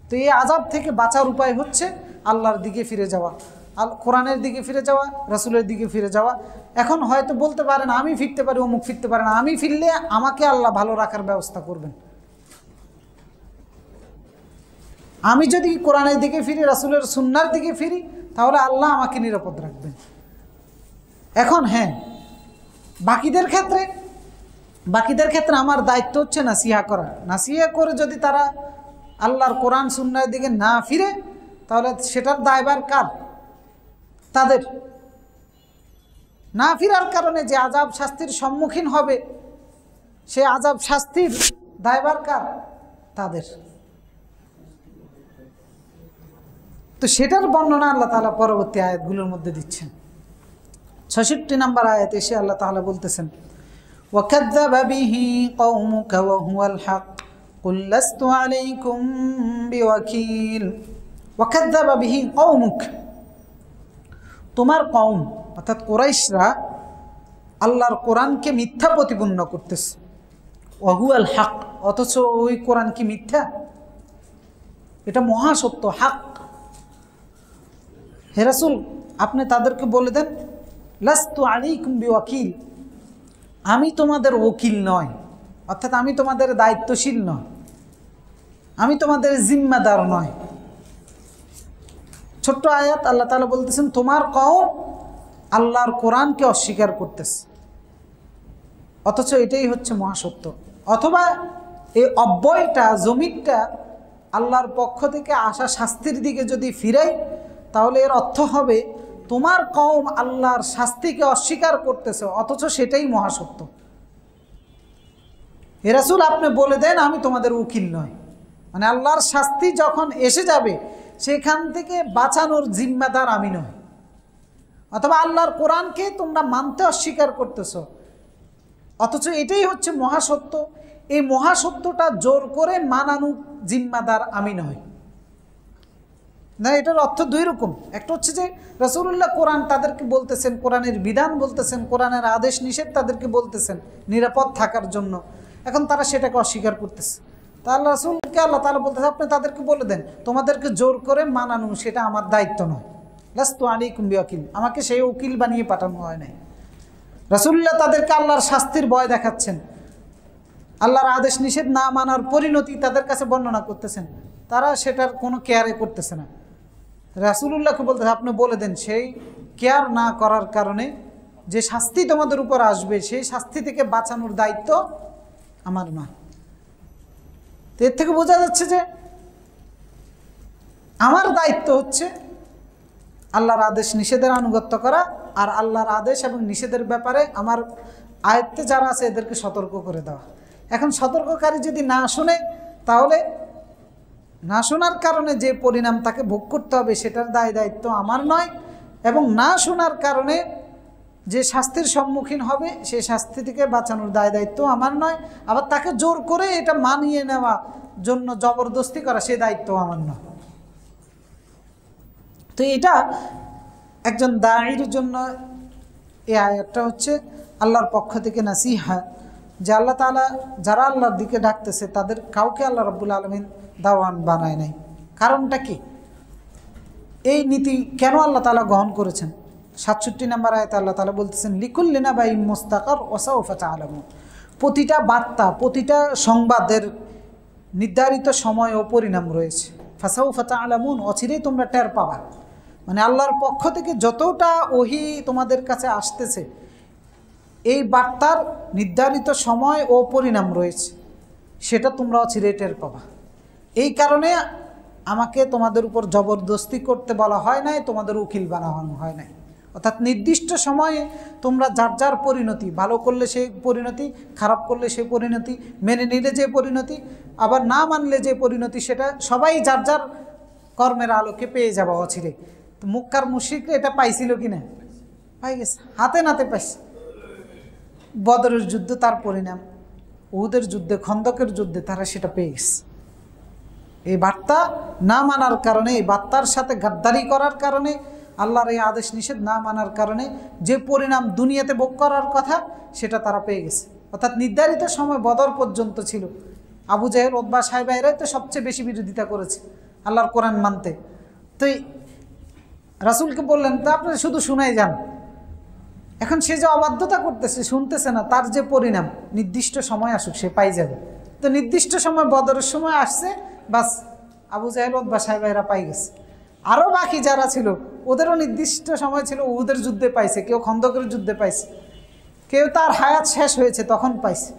তো এই আযাব থেকে বাঁচার উপায় হচ্ছে আল্লাহর দিকে ফিরে যাওয়া, কোরআনের দিকে ফিরে যাওয়া, রাসূলের দিকে ফিরে যাওয়া। এখন হয়তো বলতে পারেন আমি ফিরতে পারি, অমুক ফিরতে পারে না। আমি ফিরলে আমাকে আল্লাহ ভালো রাখার ব্যবস্থা করবেন। আমি যদি কোরআনের দিকে ফিরি, রাসূলের সুন্নাহর দিকে ফিরি, তাহলে আল্লাহ আমাকে নিরাপদ রাখবেন। এখন হ্যাঁ, বাকিদের ক্ষেত্রে আমার দায়িত্ব হচ্ছে নাসিহা করা। নাসিহা করে যদি তারা আল্লাহর কোরআন সুন্নাহর দিকে না ফিরে, তাহলে সেটার দায়ভার কার? তাদের। না ফিরার কারণে যে আযাব শাস্তির সম্মুখীন হবে, সে আযাব শাস্তির দায়ভার কার? তাদের। তো সেটার বর্ণনা আল্লাহ তাআলা পরবর্তী আয়াতগুলোর মধ্যে দিচ্ছেন। ৬৬ নম্বর আয়াতে এসে আল্লাহ তাআলা বলতেছেন, وَكَذَّبَ بِهِ قَوْمُكَ وَهُوَ الْحَقُّ قُلْ لَسْتُ عَلَيْكُمْ بِوَكِيلٍ وَكَذَّبَ بِهِ قَوْمُكَ, তোমার কওম অর্থাৎ কুরাইশরা আল্লাহর কোরআনকে মিথ্যা প্রতিপন্ন করতেছে। ওয়াহুয়াল হক, অথচ ওই কোরআন কি মিথ্যা? এটা মহাসত্য, হক। হে রাসূল, আপনি তাদেরকে বলে দেন, লাস্তু আলাইকুম বিওয়াকিল, আমি তোমাদের ওকিল নয়, অর্থাৎ আমি তোমাদের দায়িত্বশীল নয়, আমি তোমাদের জিম্মাদার নয়। ছোট্ট আয়াত, আল্লাহ তাআলা বলতেছেন তোমার কওম আল্লাহর কোরআনকে অস্বীকার করতেছে, অথচ এটাই হচ্ছে মহাসত্য। অথবা এই অব্যয়টা, জমিরটা আল্লাহর পক্ষ থেকে আসা শাস্তির দিকে যদি ফিরাই, তাহলে এর অর্থ হবে তোমার কওম আল্লাহর শাস্তিকে অস্বীকার করতেছে, অথচ সেটাই মহাসত্য। হে রাসূল, আপনি বলে দেন আমি তোমাদের উকিল নয়, মানে আল্লাহর শাস্তি যখন এসে যাবে সেখান থেকে বাঁচানোর জিম্মাদার আমি নয়। অথবা আল্লাহর কোরআনকে তোমরা মানতে অস্বীকার করতেছো, অথচ এটাই হচ্ছে মহাসত্য। এই মহাসত্যটা জোর করে মানানো জিম্মাদার আমি নয়। না, এটার অর্থ দুই রকম। একটা হচ্ছে যে রাসূলুল্লাহ কোরআন তাদেরকে বলতেছেন, কোরআনের বিধান বলতেছেন, কোরআনের আদেশ নিষেধ তাদেরকে বলতেছেন নিরাপদ থাকার জন্য, এখন তারা সেটাকে অস্বীকার করতেছে। তাহলে রাসূলকে আল্লাহ তাআলা বলতেছে আপনি তাদেরকে বলে দেন তোমাদেরকে জোর করে মানানো সেটা আমার দায়িত্ব নয়। লাস্তু আলাইকুম বিওয়াকিল, আমাকে সেই উকিল বানিয়ে পাঠানো হয় নাই। রাসূলুল্লাহ তাদেরকে আল্লাহর শাস্তির ভয় দেখাচ্ছেন, আল্লাহর আদেশ নিষেধ না মানার পরিণতি তাদের কাছে বর্ণনা করতেছেন, তারা সেটার কোনো কেয়ারে করতেছে না। রাসূলুল্লাহকে বলতেছে আপনি বলে দেন সেই কেয়ার না করার কারণে যে শাস্তি তোমাদের উপর আসবে, সেই শাস্তি থেকে বাঁচানোর দায়িত্ব আমার নয়। তো এর থেকে বোঝা যাচ্ছে যে আমার দায়িত্ব হচ্ছে আল্লাহর আদেশ নিষেধের আনুগত্য করা, আর আল্লাহর আদেশ এবং নিষেধের ব্যাপারে আমার আয়ত্তে যারা আছে এদেরকে সতর্ক করে দেওয়া। এখন সতর্ককারী যদি না শুনে, তাহলে না শোনার কারণে যে পরিণাম তাকে ভোগ করতে হবে সেটার দায়িত্ব আমার নয়, এবং না শোনার কারণে যে শাস্তির সম্মুখীন হবে সেই শাস্তি থেকে বাঁচানোর দায়িত্ব আমার নয়। আবার তাকে জোর করে এটা মানিয়ে নেওয়া জন্য জবরদস্তি করা সে দায়িত্ব আমার নয়। তো এটা একজন দাঈর জন্য এই আয়াতটা হচ্ছে আল্লাহর পক্ষ থেকে নাসিহা, যে আল্লাহ তাআলা যারা আল্লাহর দিকে ডাকতেছে তাদের কাউকে আল্লাহ রাব্বুল আলামিন দাওয়ান বানায় নাই। কারণটা কি? এই নীতি কেন আল্লাহ তাআলা গ্রহণ করেছেন? ৬৭ নম্বর আয়াতে আল্লাহ তাআলা বলতেছেন লিকুল্লি নাবাইন মুস্তাকার ওয়া সাউফা তা'লামুন, প্রতিটা বার্তা, প্রতিটা সংবাদের নির্ধারিত সময় ও পরিণাম রয়েছে। ফাসাউফা তা'লামুন, অচিরেই তোমরা টের পাবা। মানে আল্লাহর পক্ষ থেকে যতটা ওহী তোমাদের কাছে আসতেছে এই বার্তার নির্ধারিত সময় ও পরিণাম রয়েছে, সেটা তোমরা অচিরেই টের পাবা। এই কারণে আমাকে তোমাদের উপর জবরদস্তি করতে বলা হয় নাই, তোমাদের উকিল বানানো হয় নাই। অর্থাৎ নির্দিষ্ট সময়ে তোমরা যার যার পরিণতি, ভালো করলে সেই পরিণতি, খারাপ করলে সেই পরিণতি, মেনে নিলে যে পরিণতি, আবার না মানলে যে পরিণতি, সেটা সবাই যার যার কর্মের আলোকে পেয়ে যাবে অচিরে। তো মক্কার মুশরিকরা এটা পাইছিল কিনা? পাই গেছে, হাতে নাতে পাইছে। বদরের যুদ্ধ তার পরিণাম, উহুদের যুদ্ধে, খন্দকের যুদ্ধে তারা সেটা পেয়ে গেছে। এই বার্তা না মানার কারণে, এই বার্তার সাথে গাদ্দারি করার কারণে, আল্লাহর এই আদেশ নিষেধ না মানার কারণে যে পরিণাম দুনিয়াতে ভোগ করার কথা সেটা তারা পেয়ে গেছে। অর্থাৎ নির্ধারিত সময় বদর পর্যন্ত ছিল। আবু জাহেল, উতবা, সাইবা এরাই তো সবচেয়ে বেশি বিরোধিতা করেছে আল্লাহর কোরআন মানতে। তো রাসূলকে বললেন তা আপনি শুধু শুনাই যান। এখন সে যে অবাধ্যতা করতেছে, শুনতেছে না, তার যে পরিণাম নির্দিষ্ট সময় আসুক সে পাই যাবে। তো নির্দিষ্ট সময় বদরের সময় আসছে, বাস আবু জাহেল উতবা সাহেবেরা পাই গেছে। আরও বাকি যারা ছিল ওদেরও নির্দিষ্ট সময় ছিল, উহুদের যুদ্ধে পাইছে, কেউ খন্দকের যুদ্ধে পাইছে, কেউ তার হায়াত শেষ হয়েছে তখন পাইছে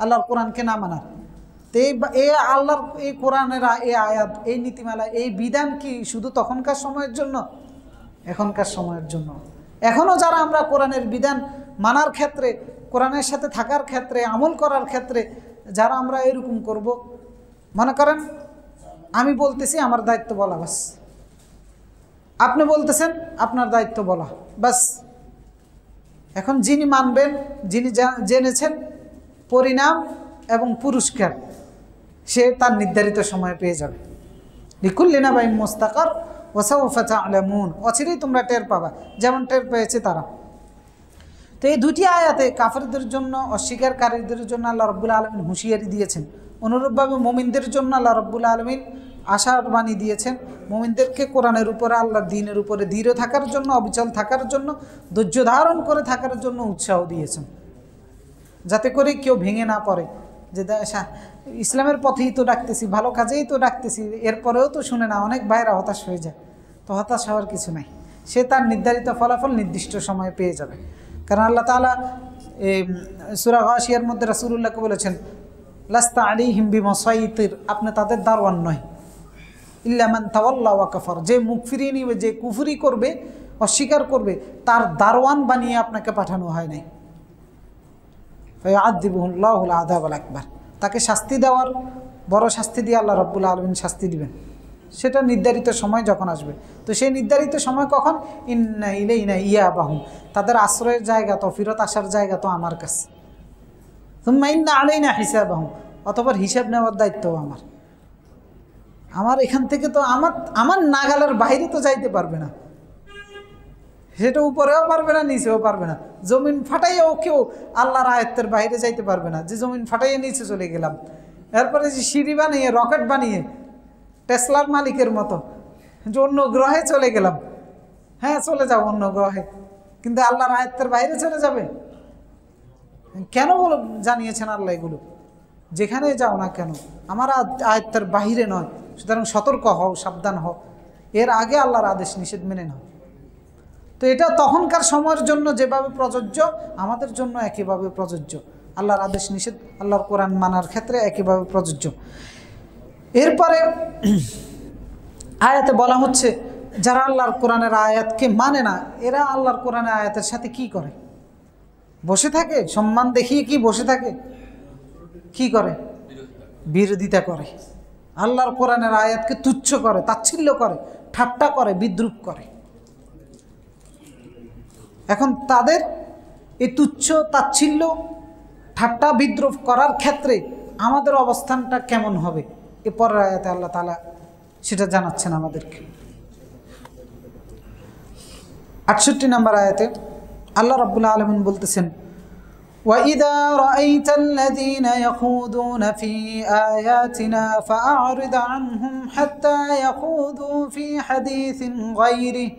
আল্লাহর কোরআনকে না মানার। তো এই আল্লাহর এই কোরআনের এই আয়াত, এই নীতিমালা, এই বিধান কি শুধু তখনকার সময়ের জন্য? এখনকার সময়ের জন্য। এখনও যারা আমরা কোরআনের বিধান মানার ক্ষেত্রে, কোরআনের সাথে থাকার ক্ষেত্রে, আমল করার ক্ষেত্রে যারা আমরা এরকম করব, মনে করেন আমি বলতেছি আমার দায়িত্ব বলা, বাস। আপনি বলতেছেন আপনার দায়িত্ব বলা, বাস। এখন যিনি মানবেন, যিনি জেনেছেন পরিণাম এবং পুরস্কার, সে তার নির্ধারিত সময় পেয়ে যাবে। লিকুল্লি নাবাইন মুস্তাকার ওয়া সাওফা তা'লামুন, অচিরেই তোমরা টের পাবা, যেমন টের পেয়েছে তারা। তো এই দুটি আয়াতে কাফেরদের জন্য, অস্বীকারীদের জন্য আল্লাহ রাব্বুল আলামিন হুঁশিয়ারি দিয়েছেন। অনুরূপভাবে মুমিনদের জন্য আল্লাহ রাব্বুল আলামিন আশার বাণী দিয়েছেন। মুমিনদেরকে কোরআনের উপরে, আল্লাহর দ্বীনের উপরে দৃঢ় থাকার জন্য, অবিচল থাকার জন্য, ধৈর্য ধারণ করে থাকার জন্য উৎসাহ দিয়েছেন, যাতে করে কেউ ভেঙে না পড়ে যে ইসলামের পথেই তো ডাকতেছি, ভালো কাজেই তো ডাকতেছি, এরপরেও তো শুনে না। অনেক ভাইরা হতাশ হয়ে যায়। তো হতাশ হওয়ার কিছু নাই, সে তার নির্ধারিত ফলাফল নির্দিষ্ট সময়ে পেয়ে যাবে। কারণ আল্লাহ তাআলা সূরা গাশিয়ার মধ্যে রাসূলুল্লাহকে বলেছেন, লাস্তা আলাইহিম বিমুসাইতির, আপনি তাদের দারওয়ান নয়, ইল্লা মান তাওয়াল্লা ওয়া কাফার, যে মুখ ফিরিয়ে নিবে, যে কুফরি করবে, অস্বীকার করবে, তার দারওয়ান বানিয়ে আপনাকে পাঠানো হয় নাই। ফায়ুআযিবুহুল্লাহুল আযাবাল আকবার, তাকে শাস্তি দেওয়ার, বড় শাস্তি দিয়ে আল্লাহ রাব্বুল আলামিন শাস্তি দিবেন, সেটা নির্ধারিত সময় যখন আসবে। তো সেই নির্ধারিত সময় কখন? ইন্না ইলাইনা ইয়াবাহুম, তাদের আশ্রয়ের জায়গা তো, ফিরত আসার জায়গা তো আমার কাছে। সুম্মা ইন্না আলাইনা হিসাবাহুম, অতঃপর হিসাব নেওয়ার দায়িত্বও আমার এখান থেকে তো আমার নাগালের বাইরে তো যাইতে পারবে না, সেটা উপরেও পারবে না, নিচেও পারবে না। জমিন ফাটাইয়াও কেউ আল্লাহর আয়ত্তের বাইরে যাইতে পারবে না, যে জমিন ফাটাইয়ে নিচে চলে গেলাম। এরপরে যে সিঁড়ি বানিয়ে, রকেট বানিয়ে, টেসলার মালিকের মতো যে অন্য গ্রহে চলে গেলাম, হ্যাঁ চলে যাও অন্য গ্রহে, কিন্তু আল্লাহর আয়ত্তের বাইরে চলে যাবে কেন জানিয়েছেন আল্লাহ এগুলো? যেখানে যাও না কেন আমার আয়ত্তের বাহিরে নয়, সুতরাং সতর্ক হও, সাবধান হও, এর আগে আল্লাহর আদেশ নিষেধ মেনে নাও। তো এটা তখনকার সময়ের জন্য যেভাবে প্রযোজ্য, আমাদের জন্য একইভাবে প্রযোজ্য। আল্লাহর আদেশ নিষেধ, আল্লাহর কোরআন মানার ক্ষেত্রে একইভাবে প্রযোজ্য। এরপরে আয়াতে বলা হচ্ছে, যারা আল্লাহর কোরআনের আয়াতকে মানে না, এরা আল্লাহর কোরআনের আয়াতের সাথে কি করে? বসে থাকে, সম্মান দেখিয়ে কি বসে থাকে? কি করে? বিরোধিতা করে, আল্লাহর কোরআনের আয়াতকে তুচ্ছ করে, তাচ্ছিল্য করে, ঠাট্টা করে, বিদ্রূপ করে। এখন তাদের এই তুচ্ছ, তাচ্ছিল্য, ঠাট্টা, বিদ্রূপ করার ক্ষেত্রে আমাদের অবস্থানটা কেমন হবে, এ পরের আয়াতে আল্লাহ তাআলা সেটা জানাচ্ছেন আমাদেরকে। ৬৮ নম্বর আয়াতে আল্লাহ রাব্বুল আলামিন বলতেছেন, وَإِذَا رَأَيْتَ الَّذِينَ يَخُوضُونَ فِي آيَاتِنَا فَأَعْرِضْ عَنْهُمْ حَتَّى يَخُوضُوا فِي حَدِيثٍ غَيْرِهِ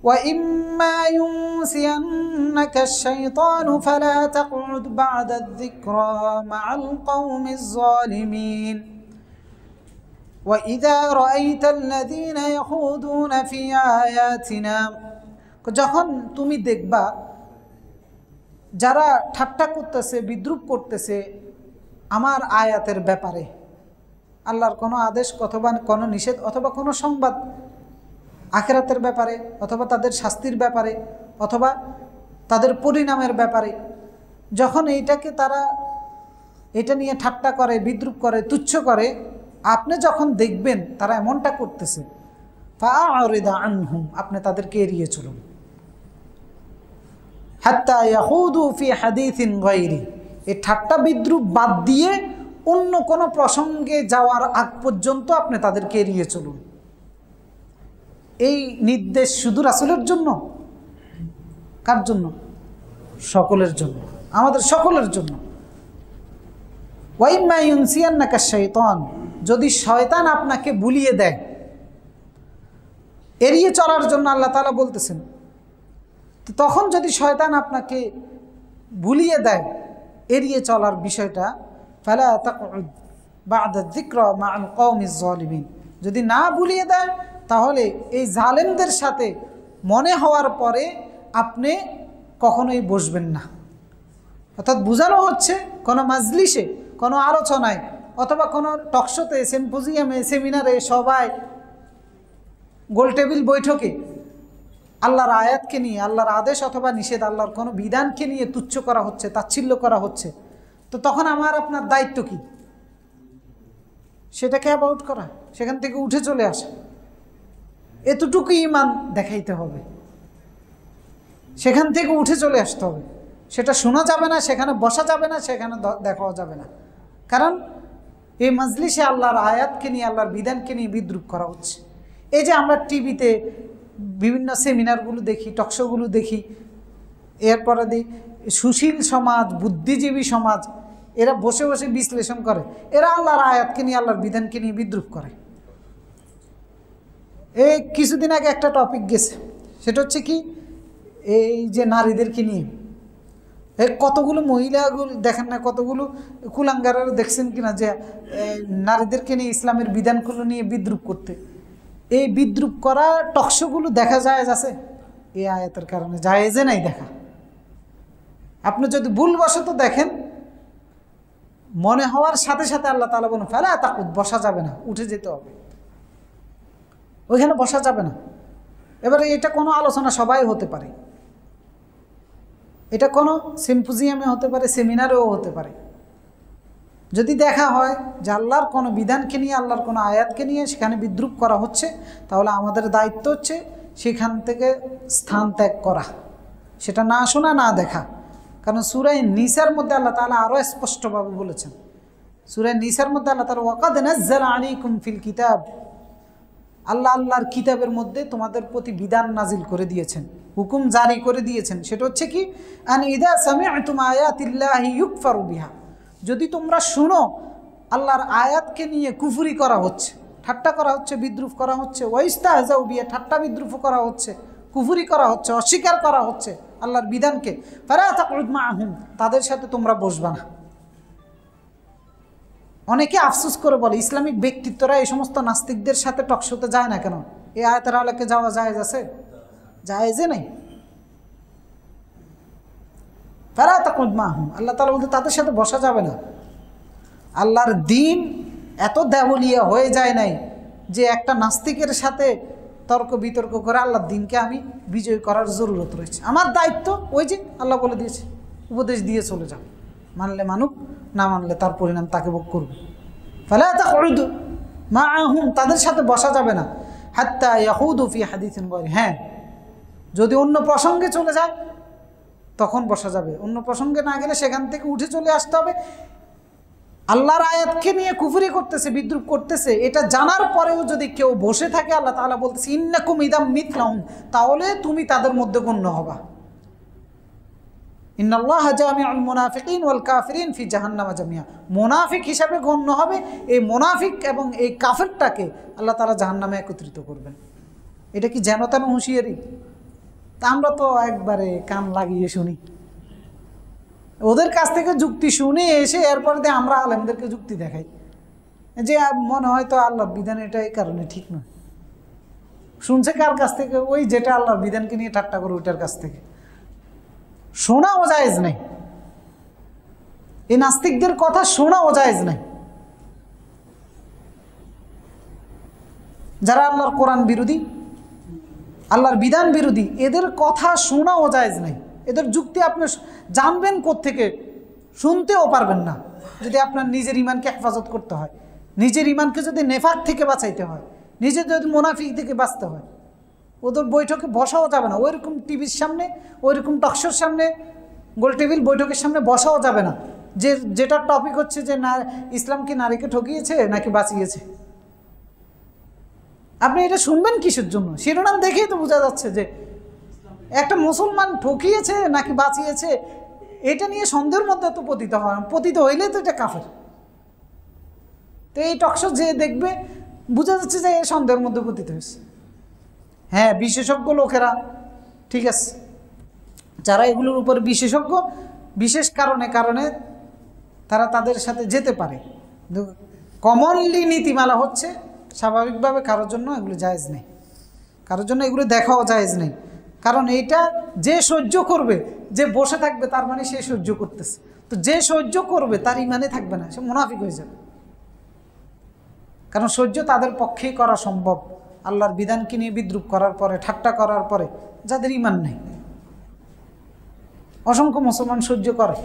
وَإِمَّا يُنْسِيَنَّكَ الشَّيْطَانُ فَلَا تَقْعُدْ بَعْدَ الذِّكْرَى مَعَ الْقَوْمِ الظَّالِمِينَ وَإِذَا رَأَيْتَ الَّذِينَ يَخُوضُونَ فِي آيَاتِنَا, যখন তুমি দেখবা যারা ঠাট্টা করতেছে, বিদ্রূপ করতেছে আমার আয়াতের ব্যাপারে, আল্লাহর কোনো আদেশ অথবা কোনো নিষেধ অথবা কোনো সংবাদ, আখিরাতের ব্যাপারে অথবা তাদের শাস্তির ব্যাপারে অথবা তাদের পরিণামের ব্যাপারে, যখন এইটাকে তারা এটা নিয়ে ঠাট্টা করে, বিদ্রূপ করে, তুচ্ছ করে, আপনি যখন দেখবেন তারা এমনটা করতেছে, ফাআরিদ আনহুম, আপনি তাদেরকে এড়িয়ে চলুন। হাত্তা ইয়াহুদু ফি হাদিসিন গায়রি, এই ঠাট্টা বিদ্রূপ বাদ দিয়ে অন্য কোনো প্রসঙ্গে যাওয়ার আগ পর্যন্ত আপনি তাদেরকে এড়িয়ে চলুন। এই নির্দেশ শুধু রাসূলের জন্য? কার জন্য? সকলের জন্য, আমাদের সকলের জন্য। ওয়াইম্মা ইউনসিয়ান্নাকা শাইতান, যদি শয়তান আপনাকে ভুলিয়ে দেয়, এড়িয়ে চলার জন্য আল্লাহ তাআলা বলতেছেন, তো তখন যদি শয়তান আপনাকে ভুলিয়ে দেয় এড়িয়ে চলার বিষয়টা, ফালা তাকউদ বা'দা যিকরা মা'আল কওমিজ জালিমিন, যদি না ভুলিয়ে দেয় তাহলে এই জালেমদের সাথে মনে হওয়ার পরে আপনি কখনোই বসবেন না। অর্থাৎ বোঝানো হচ্ছে কোনো মাজলিসে, কোনো আলোচনায় অথবা কোনো টকশোতে, সিম্পোজিয়ামে, সেমিনারে, সবাই গোল টেবিল বৈঠকে আল্লাহর আয়াতকে নিয়ে, আল্লাহর আদেশ অথবা নিষেধ, আল্লাহর কোনো বিধানকে নিয়ে তুচ্ছ করা হচ্ছে, তাচ্ছিল্য করা হচ্ছে, তো তখন আমার আপনার দায়িত্ব কি? সেটাকে অ্যাবাউট করা, সেখান থেকে উঠে চলে আসা। এতটুকু ঈমান দেখাইতে হবে, সেখান থেকে উঠে চলে আসতে হবে। সেটা শোনা যাবে না, সেখানে বসা যাবে না, সেখানে দেখাও যাবে না। কারণ এই মাজলিসে আল্লাহর আয়াতকে নিয়ে, আল্লাহর বিধানকে নিয়ে বিদ্রূপ করা হচ্ছে। এই যে আমরা টিভিতে বিভিন্ন সেমিনারগুলো দেখি, টকশোগুলো দেখি, এরপরে দিই সুশীল সমাজ, বুদ্ধিজীবী সমাজ, এরা বসে বসে বিশ্লেষণ করে, এরা আল্লাহর আয়াতকে নিয়ে, আল্লাহর বিধানকে নিয়ে বিদ্রূপ করে। এই কিছুদিন আগে একটা টপিক গেছে, সেটা হচ্ছে কি, এই যে নারীদেরকে নিয়ে কতগুলো মহিলাগুলো দেখেন না, কতগুলো কুলাঙ্গারের দেখছেন কিনা, যে নারীদেরকে নিয়ে ইসলামের বিধানগুলো নিয়ে বিদ্রূপ করতে। এই বিদ্রূপ করা টকশোগুলো দেখা জায়েজ আছে? এই আয়াতের কারণে জায়েজে নাই দেখা। আপনি যদি ভুলবশত দেখেন, মনে হওয়ার সাথে সাথে আল্লাহ তাআলা বলেন ফালা তাকুদ, বসা যাবে না, উঠে যেতে হবে, ওইখানে বসা যাবে না। এবারে এটা কোনো আলোচনা সবাই হতে পারে, এটা কোনো সিম্পোজিয়ামে হতে পারে, সেমিনারেও হতে পারে। যদি দেখা হয় যে আল্লাহর কোনো বিধানকে নিয়ে, আল্লাহর কোনো আয়াতকে নিয়ে সেখানে বিদ্রূপ করা হচ্ছে, তাহলে আমাদের দায়িত্ব হচ্ছে সেখান থেকে স্থান ত্যাগ করা, সেটা না শোনা, না দেখা। কারণ সূরা নিসার মধ্যে আল্লাহ তাআলা আরও স্পষ্টভাবে বলেছেন, সূরা নিসার মধ্যে আল্লাহ তাআলা ওয়াকাদ নাযালা আলাইকুম ফিল কিতাব, আল্লাহর কিতাবের মধ্যে তোমাদের প্রতি বিধান নাজিল করে দিয়েছেন, হুকুম জারি করে দিয়েছেন। সেটা হচ্ছে কি, আন ইযা সামি'তুম আয়াতিল্লাহি ইউকফারু বিহা, যদি তোমরা শুনো আল্লাহর আয়াতকে নিয়ে কুফরি করা হচ্ছে, ঠাট্টা করা হচ্ছে, বিদ্রূপ করা হচ্ছে, ওয়াইস্তাহজাউ বিহা, ঠাট্টা বিদ্রূপ করা হচ্ছে, কুফরি করা হচ্ছে, অস্বীকার করা হচ্ছে আল্লাহর বিধানকে, ফালা তাকউদ মাআহুম, তাদের সাথে তোমরা বসবা না। অনেকে আফসোস করে বলে ইসলামিক ব্যক্তিত্বরা এই সমস্ত নাস্তিকদের সাথে টকশোতে যায় না কেন? এই আয়াতের আলোকে যাওয়া জায়েজ আছে? জায়েজে নেই। ফালা তাকউদ মাআহুম, আল্লাহ তাআলা বলতে তাদের সাথে বসা যাবে না। আল্লাহর দ্বীন এত দেওয়ালিয়া হয়ে যায় নাই যে একটা নাস্তিকের সাথে তর্ক বিতর্ক করে আল্লাহর দ্বীনকে আমি বিজয় করার জরুরত রয়েছে। আমার দায়িত্ব ওই যে আল্লাহ বলে দিয়েছে, উপদেশ দিয়ে চলে যাও, মানলে মানুক, না মানলে তার পরিণাম তাকে ভোগ করবে। ফালা তাকউদ মাআহুম, তাদের সাথে বসা যাবে না, হাত্তা ইয়াহুদু ফি হাদিসিন গায়রি, হ্যাঁ যদি অন্য প্রসঙ্গে চলে যায় তখন বসা যাবে, অন্য প্রসঙ্গে না গেলে সেখান থেকে উঠে চলে আসতে হবে। আল্লাহর আয়াতকে নিয়ে কুফরি করতেছে, বিদ্রূপ করতেছে, এটা জানার পরেও যদি কেউ বসে থাকে, আল্লাহ তাআলা বলতেছে ইন্নাকুম ইদাম মিথলাহুম, তাহলে তুমি তাদের মধ্যে গণ্য হবা। ইন্নাল্লাহা জামিউল মুনাফিকিন ওয়াল কাফিরিন ফি জাহান্নামা জামিয়া, মুনাফিক হিসাবে গণ্য হবে এই মুনাফিক এবং এই কাফেরটাকে আল্লাহ তাআলা জাহান্নামে একত্রিত করবেন। এটা কি যেন তেন হুঁশিয়ারি? তা আমরা তো একবারে কান লাগিয়ে শুনি, ওদের কাছ থেকে যুক্তি শুনে এসে এরপরে দিয়ে আমরা আলেমদেরকে যুক্তি দেখাই, যে মনে হয় তো আল্লাহর বিধান এটা এই কারণে ঠিক নয়। শুনছে কার কাছ থেকে? ওই যেটা আল্লাহর বিধানকে নিয়ে ঠাট্টা করে ওইটার কাছ থেকে। শোনাও জায়েজ নাই, এই নাস্তিকদের কথা শোনাও জায়েজ নাই। যারা আল্লাহর কোরআন বিরোধী, আল্লাহর বিধান বিরোধী, এদের কথা শোনাও জায়েজ নাই। এদের যুক্তি আপনি জানবেন কোত্থেকে? শুনতেও পারবেন না। যদি আপনার নিজের ইমানকে হেফাজত করতে হয়, নিজের ইমানকে যদি নেফাক থেকে বাঁচাইতে হয়, নিজের যদি মুনাফিক থেকে বাঁচতে হয়, ওদের বৈঠকে বসাও যাবে না। ওইরকম টিভির সামনে, ওইরকম টকশোর সামনে, গোল টেবিল বৈঠকের সামনে বসাও যাবে না, যেটার টপিক হচ্ছে যে না ইসলাম কি নারীকে ঠকিয়েছে নাকি বাঁচিয়েছে। আপনি এটা শুনবেন কিসের জন্য? শিরোনাম দেখেই তো বোঝা যাচ্ছে যে একটা মুসলমান ঠকিয়েছে নাকি বাঁচিয়েছে, এটা নিয়ে সন্দেহের মধ্যে তো পতিত হয়, পতিত হইলে তো এটা কাফের। তো এই টকশো যে দেখবে বোঝা যাচ্ছে যে এই সন্দেহের মধ্যে পতিত হয়েছে। হ্যাঁ, বিশেষজ্ঞ লোকেরা ঠিক আছে, যারা এগুলোর উপর বিশেষজ্ঞ, বিশেষ কারণে তারা তাদের সাথে যেতে পারে। কমনলি নীতিমালা হচ্ছে স্বাভাবিকভাবে কারোর জন্য এগুলো জায়েজ নেই, কারোর জন্য এগুলো দেখাও জায়েজ নেই। কারণ এইটা যে সহ্য করবে, যে বসে থাকবে, তার মানে সে সহ্য করতেছে। তো যে সহ্য করবে তার ইমানে থাকবে না, সে মুনাফিক হয়ে যাবে। কারণ সহ্য তাদের পক্ষেই করা সম্ভব, আল্লাহর বিধানকে নিয়ে বিদ্রুপ করার পরে, ঠাট্টা করার পরে, যাদের ইমান নেই। অসংখ্য মুসলমান সহ্য করে,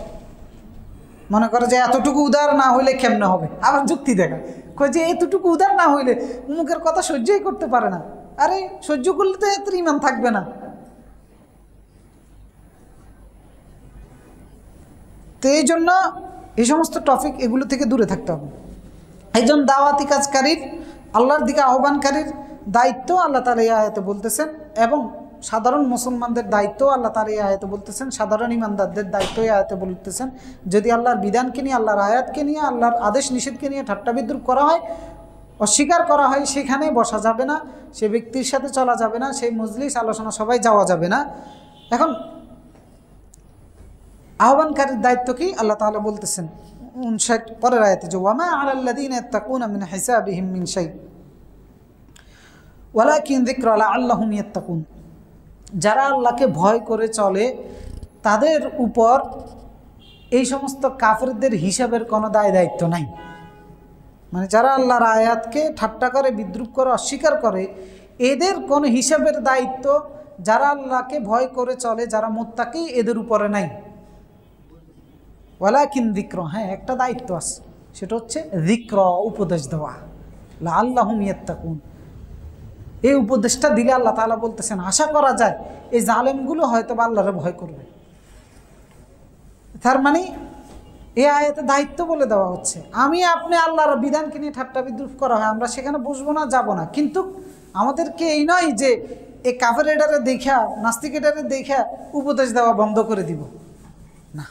মনে করে যে এতটুকু উদার না হইলে কেমনে হবে, আবার যুক্তি দেখায়, কয় যে এতটুকু উদার না হইলে মুখের কথা সহ্যই করতে পারে না। আরে সহ্য করলে তো এত ইমান থাকবে না। তো এই জন্য এই সমস্ত টপিক এগুলো থেকে দূরে থাকতে হবে। একজন দাওয়াতি কাজকারীর, আল্লাহর দিকে আহ্বানকারীর দায়িত্ব আল্লাহ তাআলা এই আয়াতে বলতেছেন, এবং সাধারণ মুসলমানদের দায়িত্ব আল্লাহ তাআলা এই আয়াতে বলতেছেন, সাধারণ ইমানদারদের দায়িত্ব এই আয়াতে বলতেছেন। যদি আল্লাহর বিধানকে নিয়ে, আল্লাহর আয়াতকে নিয়ে, আল্লাহর আদেশ নিষেধকে নিয়ে ঠাট্টা বিদ্রুপ করা হয়, অস্বীকার করা হয়, সেখানে বসা যাবে না, সে ব্যক্তির সাথে চলা যাবে না, সেই মজলিস আলোচনা সবাই যাওয়া যাবে না। এখন আহ্বানকারীর দায়িত্ব কি আল্লাহ তাআলা বলতেছেন 59 পরের আয়াতে, যে ওয়ামা আলাল্লাযীনা ইয়াত্তাকুনা মিন হিসাবিহিম মিন শাই ওয়ালাকিন যিকরা লাআল্লাহুম ইয়াত্তাকুন। যারা আল্লাহকে ভয় করে চলে তাদের উপর এই সমস্ত কাফেরদের হিসাবের কোনো দায় দায়িত্ব নাই। মানে যারা আল্লাহর আয়াতকে ঠাট্টা করে, বিদ্রুপ করে, অস্বীকার করে, এদের কোনো হিসাবের দায়িত্ব যারা আল্লাহকে ভয় করে চলে, যারা মুত্তাকি, এদের উপরে নাই। ওয়ালাকিন যিকর, হ্যাঁ একটা দায়িত্ব আছে, সেটা হচ্ছে যিকর, উপদেশ দেওয়া, লাআল্লাহুম ইয়াত্তাকুন। এই উপদেশটা দিলে আল্লাহ তাআলা বলতেছেন আশা করা যায় এই জালেমগুলো হয়তো আল্লাহরে ভয় করবে। তার মানে এই আয়াতে দায়িত্ব বলে দেওয়া হচ্ছে, আমি আপনি আল্লাহর বিধানকে নিয়ে ঠাট্টা বিদ্রুপ করা হয়, আমরা সেখানে বসবো না, যাব না। কিন্তু আমাদেরকে এই নয় যে এই কাফের এটারে দেখা, নাস্তিক এটারে দেখা উপদেশ দেওয়া বন্ধ করে দিব না।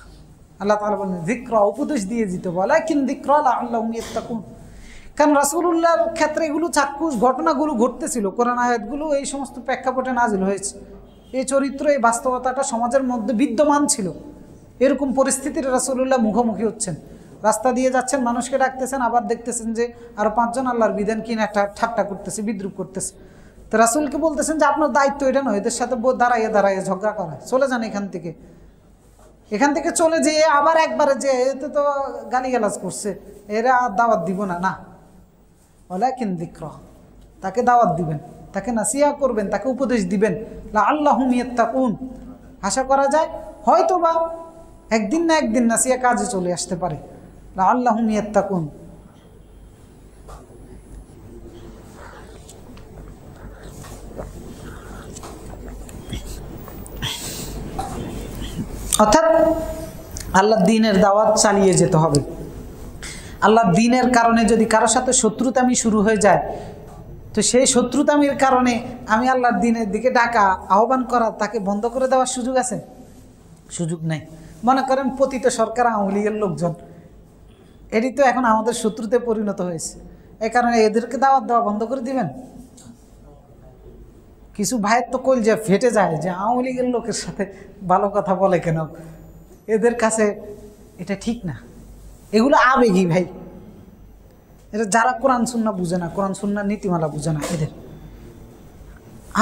আল্লাহ তাআলা বলেন যিকর, উপদেশ দিয়ে দিতে, ওয়ালাকিন যিকরা লাআল্লাহুম ইয়াত্তাকুন। কারণ রাসূলুল্লাহর ক্ষেত্রে এগুলো চাক্ষুষ ঘটনাগুলো ঘটতেছিল, কোরআন আয়াতগুলো এই সমস্ত প্রেক্ষাপটে নাজিল হয়েছে। এই চরিত্র, এই বাস্তবতাটা সমাজের মধ্যে বিদ্যমান ছিল। এরকম পরিস্থিতির রাসূলুল্লাহ মুখোমুখি হচ্ছেন, রাস্তা দিয়ে যাচ্ছেন, মানুষকে ডাকতেছেন, আবার দেখতেছেন যে আরো 5 জন আল্লাহর বিধান কিনে একটা ঠাট্টা করতেছে, বিদ্রুপ করতেছে। তো রাসূলকে বলতেছেন যে আপনার দায়িত্ব এটা নয় এদের সাথে দাঁড়াইয়ে দাঁড়াইয়ে ঝগড়া করা, চলে যান এখান থেকে। এখান থেকে চলে যেয়ে আবার একবারে যে এতে তো গালিগালাজ করছে, এরা আর দাওয়াত দিব না, না। ওয়ালাকিন যিকর, তাকে দাওয়াত দিবেন, তাকে নাসিহা করবেন, তাকে উপদেশ দিবেন, লাআল্লাহুম ইয়াত্তাকুন। আশা করা যায় হয়তোবা একদিন না একদিন নাসিহা কাজে চলে আসতে পারে, লাআল্লাহুম ইয়াত্তাকুন। অর্থাৎ আল্লাহর দ্বীনের দাওয়াত চালিয়ে যেতে হবে। আল্লাহর দ্বীনের কারণে যদি কারোর সাথে শত্রুতামি শুরু হয়ে যায়, তো সেই শত্রুতামির কারণে আমি আল্লাহর দ্বীনের দিকে ডাকা, আহ্বান করা, তাকে বন্ধ করে দেওয়ার সুযোগ আছে? সুযোগ নাই। মনে করেন পতিত সরকার আওয়ামী লীগের লোকজন, এটি তো এখন আমাদের শত্রুতে পরিণত হয়েছে, এ কারণে এদেরকে দাওয়াত দেওয়া বন্ধ করে দিবেন? কিছু ভাইয়ের তো কলজা ফেটে যায় যে আওয়ামী লীগের লোকের সাথে ভালো কথা বলে কেন, এদের কাছে এটা ঠিক না। এগুলো আবেগী ভাই, এটা যারা কোরআন সুন্নাহ বুঝে না, কোরআন সুন্নাহর নীতিমালা বুঝে না এদের।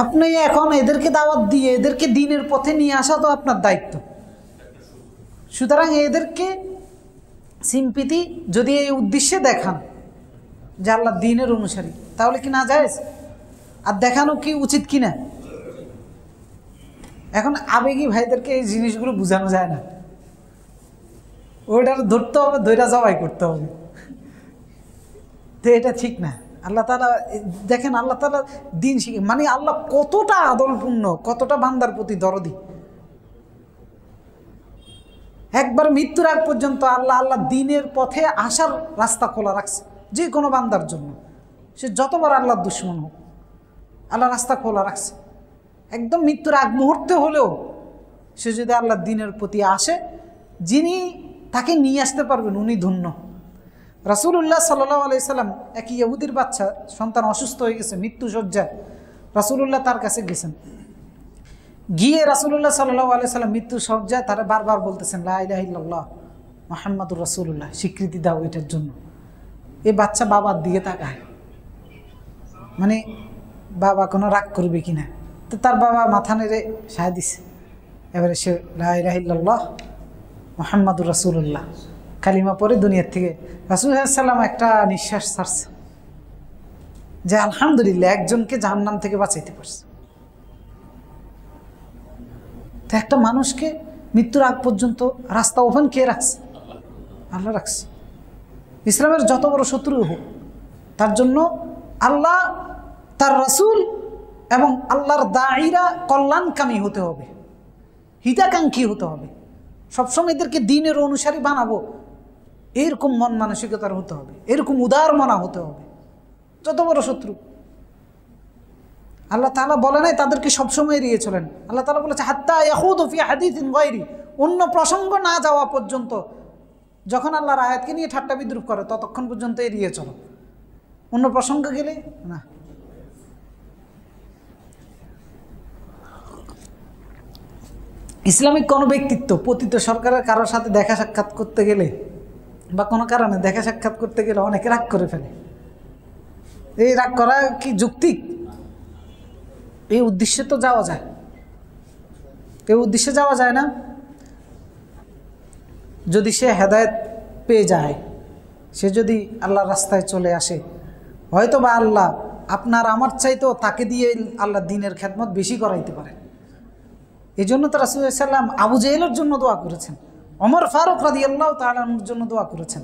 আপনি এখন এদেরকে দাওয়াত দিয়ে এদেরকে দ্বীনের পথে নিয়ে আসা তো আপনার দায়িত্ব। সুতরাং এদেরকে সিম্পিতি যদি এই উদ্দেশ্যে দেখান যে আল্লাহ দ্বীনের অনুসারী, তাহলে কি না জায়েজ? আর দেখানো কি উচিত কিনা? এখন আবেগী ভাইদেরকে এই জিনিসগুলো বোঝানো যায় না, ওইটার ধরতে হবে, ধৈর্য জবাই করতে হবে। তো এটা ঠিক না। আল্লাহ তাআলা দেখেন, আল্লাহ তাআলা দ্বীন শিখে, মানে আল্লাহ কতটা আদলপূর্ণ, কতটা বান্দার প্রতি দরদি। একবার মৃত্যুর আগ পর্যন্ত আল্লাহ দ্বীনের পথে আসার রাস্তা খোলা রাখছে যে কোনো বান্দার জন্য, সে যতবার আল্লাহর দুশমন হোক, আল্লাহ রাস্তা খোলা রাখছে। একদম মৃত্যুর আগ মুহূর্তে হলেও সে যদি আল্লাহর দ্বীনের প্রতি আসে, যিনি তাকে নিয়ে আসতে পারবেন উনি ধন্য। রাসূলুল্লাহ সাল্লাল্লাহু আলাইহি সাল্লাম, এক ইহুদির বাচ্চা সন্তান অসুস্থ হয়ে গেছে, মৃত্যু শয্যায়, রাসূলুল্লাহ তার কাছে গেছেন। গিয়ে রাসূলুল্লাহ সাল্লাল্লাহু আলাইহি সাল্লাম মৃত্যু শয্যায় তারা বারবার বলতেছেন লা ইলাহা ইল্লাল্লাহ মুহাম্মাদুর রাসূলুল্লাহ, স্বীকৃতি দাও এটার জন্য। এই বাচ্চা বাবার দিকে তাকায়, মানে বাবা কোনো রাগ করবে কিনা। তো তার বাবা মাথা নেড়ে সায় দিছে। এবারে সে লা ইলাহা ইল্লাল্লাহ মুহাম্মাদুর রাসূলুল্লাহ কালিমা পরে দুনিয়ার থেকে রাসূল সাল্লাল্লাহু আলাইহি ওয়াসাল্লাম একটা নিঃশ্বাস ছাড়ছে যে আলহামদুলিল্লাহ একজনকে জাহান্নাম থেকে বাঁচাইতে পারছে। তো একটা মানুষকে মৃত্যুর আগ পর্যন্ত রাস্তা ওপেন কে রাখছে? আল্লাহ রাখছে। ইসলামের যত বড় শত্রু হোক তার জন্য আল্লাহ, তার রাসূল এবং আল্লাহর দাঈরা কল্যাণকামী হতে হবে, হিতাকাঙ্ক্ষী হতে হবে। সবসময় এদেরকে দ্বীনের অনুসারী বানাবো এরকম মন মানসিকতার হতে হবে, এরকম উদার মনা হতে হবে। যত বড় শত্রু আল্লাহ তাআলা বলে নাই তাদেরকে সবসময় এড়িয়ে চলেন। আল্লাহ তাআলা বলেছে হাত্তা ইয়াখুদু ফি হাদিসিন গায়রি, অন্য প্রসঙ্গ না যাওয়া পর্যন্ত। যখন আল্লাহর আয়াতকে নিয়ে ঠাট্টা বিদ্রুপ করে ততক্ষণ পর্যন্ত এড়িয়ে চলো, অন্য প্রসঙ্গ গেলে না। ইসলামিক কোনো ব্যক্তিত্ব পতিত সরকারের কারোর সাথে দেখা সাক্ষাৎ করতে গেলে বা কোনো কারণে দেখা সাক্ষাৎ করতে গেলে অনেকে রাগ করে ফেলে। এই রাগ করা কি যৌক্তিক? এই উদ্দেশ্যে তো যাওয়া যায়, এই উদ্দেশ্যে যাওয়া যায় না। যদি সে হেদায়েত পেয়ে যায়, সে যদি আল্লাহর রাস্তায় চলে আসে, হয়তো বা আল্লাহ আপনার আমার চাইতেও তাকে দিয়ে আল্লাহ দ্বীনের খেদমত বেশি করাইতে পারে। এই জন্য তো রাসূল সাল্লাল্লাহু আলাইহি ওয়াসাল্লাম আবু জেহেলের জন্য দোয়া করেছেন, ওমর ফারুক রাদিয়াল্লাহু তাআলা আনহুর জন্য দোয়া করেছেন।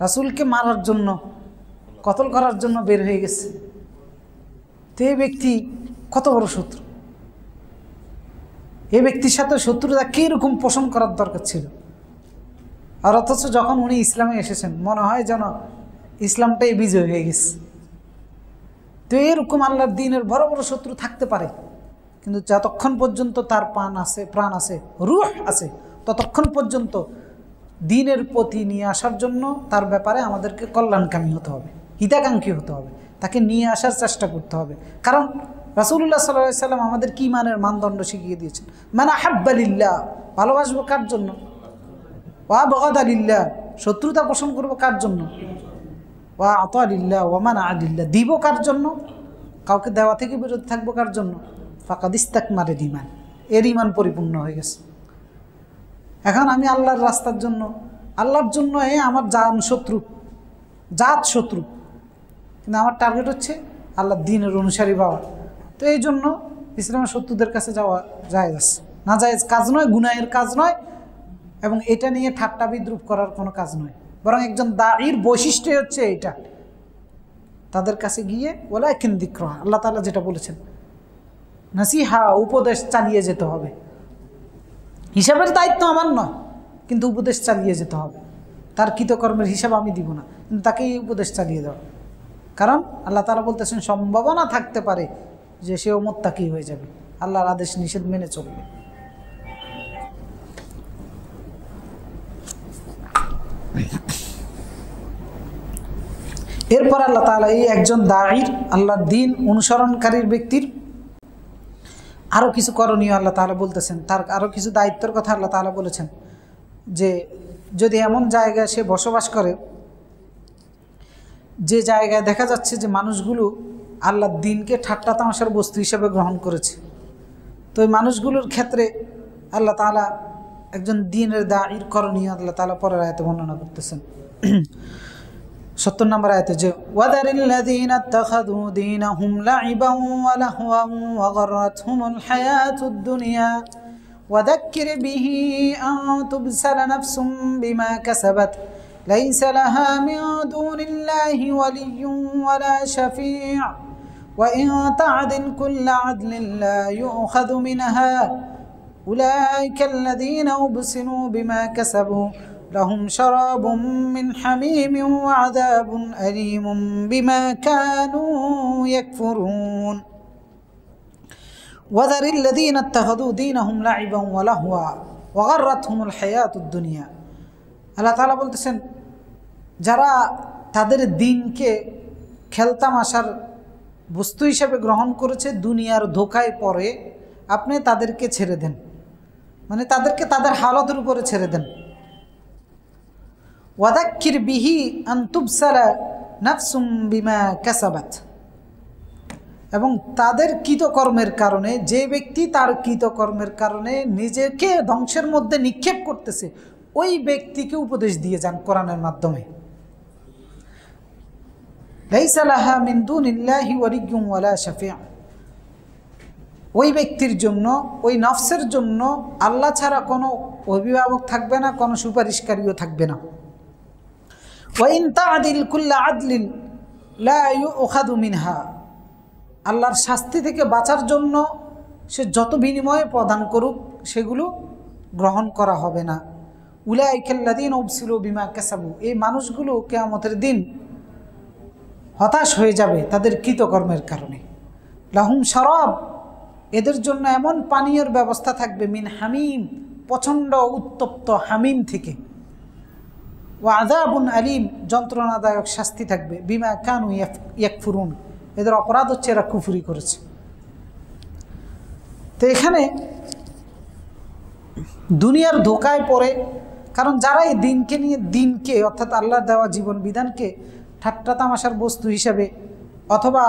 রাসূলকে মারার জন্য, কতল করার জন্য বের হয়ে গেছে। তো এই ব্যক্তি কত বড় শত্রু! এই ব্যক্তির সাথে শত্রুতা কীরকম পোষণ করার দরকার ছিল। আর অথচ যখন উনি ইসলামে এসেছেন মনে হয় যেন ইসলামটাই বিজয় হয়ে গেছে। তো এরকম আল্লাহর দ্বীনের বড় বড় শত্রু থাকতে পারে, কিন্তু যতক্ষণ পর্যন্ত তার প্রাণ আছে, রূহ আছে, ততক্ষণ পর্যন্ত দ্বীনের প্রতি নিয়ে আসার জন্য তার ব্যাপারে আমাদেরকে কল্যাণকামী হতে হবে, হিতাকাঙ্ক্ষী হতে হবে, তাকে নিয়ে আসার চেষ্টা করতে হবে। কারণ রাসূলুল্লাহ সাল্লাল্লাহু আলাইহি ওয়াসাল্লাম আমাদেরকে ঈমানের মানদণ্ড শিখিয়ে দিয়েছেন। মান আহাব্বা লিল্লাহ, ভালোবাসবো কার জন্য? ওয়া বাগাদা লিল্লাহ, শত্রুতা পোষণ করবো কার জন্য? ওয়া আতা লিল্লাহ ওয়া মানা লিল্লাহ, দিব কার জন্য? কাউকে দেওয়া থেকে বিরত থাকবো কার জন্য? ফাকাদ ইস্তাকমালাল ঈমান, এর ঈমান পরিপূর্ণ হয়ে গেছে। এখন আমি আল্লাহর রাস্তার জন্য, আল্লাহর জন্য আমার জাত শত্রু, কিন্তু আমার টার্গেট হচ্ছে আল্লাহর দ্বীনের অনুসারী পাওয়া। তো এই জন্য ইসলামের শত্রুদের কাছে যাওয়া জায়েজ না, জায়েজ কাজ নয়, গুনাহের কাজ নয়, এবং এটা নিয়ে ঠাট্টা বিদ্রুপ করার কোনো কাজ নয়। বরং একজন দাঈর বৈশিষ্ট্যই হচ্ছে এটা, তাদের কাছে গিয়ে ওয়ালাকিন যিকরা, আল্লাহ তাআলা যেটা বলেছেন, নাসিহা, উপদেশ চালিয়ে যেতে হবে। হিসাবের দায়িত্ব আমার নয়, কিন্তু উপদেশ চালিয়ে যেতে হবে। তার কৃতকর্মের হিসাব আমি দিব না, কিন্তু তাকে এই উপদেশ চালিয়ে দেওয়া। কারণ আল্লাহ তাআলা বলতেছেন সম্ভাবনা থাকতে পারে যে সে মুত্তাকি হয়ে যাবে, আল্লাহর আদেশ নিষেধ মেনে চলবে। এরপর আল্লাহ তাআলা এই একজন দাঈর, আল্লাহর দ্বীন অনুসরণকারীর ব্যক্তির আরও কিছু করণীয় আল্লাহ তাআলা বলতেছেন, তার আরও কিছু দায়িত্বের কথা আল্লাহ তাআলা বলেছেন। যে যদি এমন জায়গায় সে বসবাস করে যে জায়গায় দেখা যাচ্ছে যে মানুষগুলো আল্লাহর দ্বীনকে ঠাট্টা তামাশার বস্তু হিসেবে গ্রহণ করেছে, তো ওই মানুষগুলোর ক্ষেত্রে আল্লাহ তাআলা একজন দ্বীনের দাঈর করণীয় আল্লাহ তাআলা পরের আয়াতে বর্ণনা করতেছেন। 70 নম্বর আয়াতে যে ওয়াদারিল্লাযীনা ইত্তাখাযু দীনাহুম লা'iবান ওয়া লাহওয়ান ওয়া গাররাতহুমুল হায়াতুদ দুনিয়া ওয়াযাক্কির বিহি আন তুবসালা নাফসুম বিমা কাসাবাত লাইসা লাহা মিন দুনিল্লাহি ওয়ালিয়্যুন ওয়ালা শাফী' ওয়া ইন তা'দিল কুল্লা 'আদলিন লা ইউখাযু মিনহা উলাইকাল্লাযীনা উবসিরু বিমা কাসাবু لهم شراب من حميم وعذاب أليم بما كانوا يكفرون وذر الذين اتخذوا دينهم لعبا ولهوا وغرتهم الحياة الدنيا আল্লাহ তাআলা বলতেছেন যারা তাদের দ্বীনকে খেলতামাশার বস্তু হিসেবে গ্রহণ করেছে, দুনিয়ার ধোঁকায় পড়ে আপনি তাদেরকে ছেড়ে দেন, মানে তাদেরকে তাদের হালতের উপরে ছেড়ে দেন। ওয়াদাক্কির বিহি আন তুবসালা নাফসুম বিমা কাসাবাত, এবং তাদের কৃতকর্মের কারণে, যে ব্যক্তি তার কৃতকর্মের কারণে নিজেকে ধ্বংসের মধ্যে নিক্ষেপ করতেছে, ওই ব্যক্তিকে উপদেশ দিয়ে যান কোরআনের মাধ্যমে। লাইসা লাহা মিন দুনিল্লাহি ওয়ালিয়্যুন ওয়ালা শাফিউ, ওই ব্যক্তির জন্য, ওই নফসের জন্য আল্লাহ ছাড়া কোনো অভিভাবক থাকবে না, কোনো সুপারিশকারীও থাকবে না। ওয়া ইন তা'দিল কুল্লা আদলিন লা ইউখাযু মিনহা, আল্লাহর শাস্তি থেকে বাঁচার জন্য সে যত বিনিময়ে প্রদান করুক সেগুলো গ্রহণ করা হবে না। উলাইকাল্লাযীনা উবসিলু বিমা কাসাবু, এই মানুষগুলো কিয়ামতের দিন হতাশ হয়ে যাবে তাদের কৃতকর্মের কারণে। লাহুম শারাব, এদের জন্য এমন পানীয়ের ব্যবস্থা থাকবে, মিন হামিম, প্রচণ্ড উত্তপ্ত হামিম থেকে, ওয়া আযাবুন আলীম, যন্ত্রণাদায়ক শাস্তি থাকবে, বিমা কানু ইয়াকফুরুন, এদের অপরাধ হচ্ছে এরা কুফরি করেছে। তো এখানে দুনিয়ার ধোকায় পড়ে, কারণ যারা এই দিনকে নিয়ে, দিনকে অর্থাৎ আল্লাহর দেওয়া জীবন বিধানকে ঠাট্টা তামাশার বস্তু হিসাবে, অথবা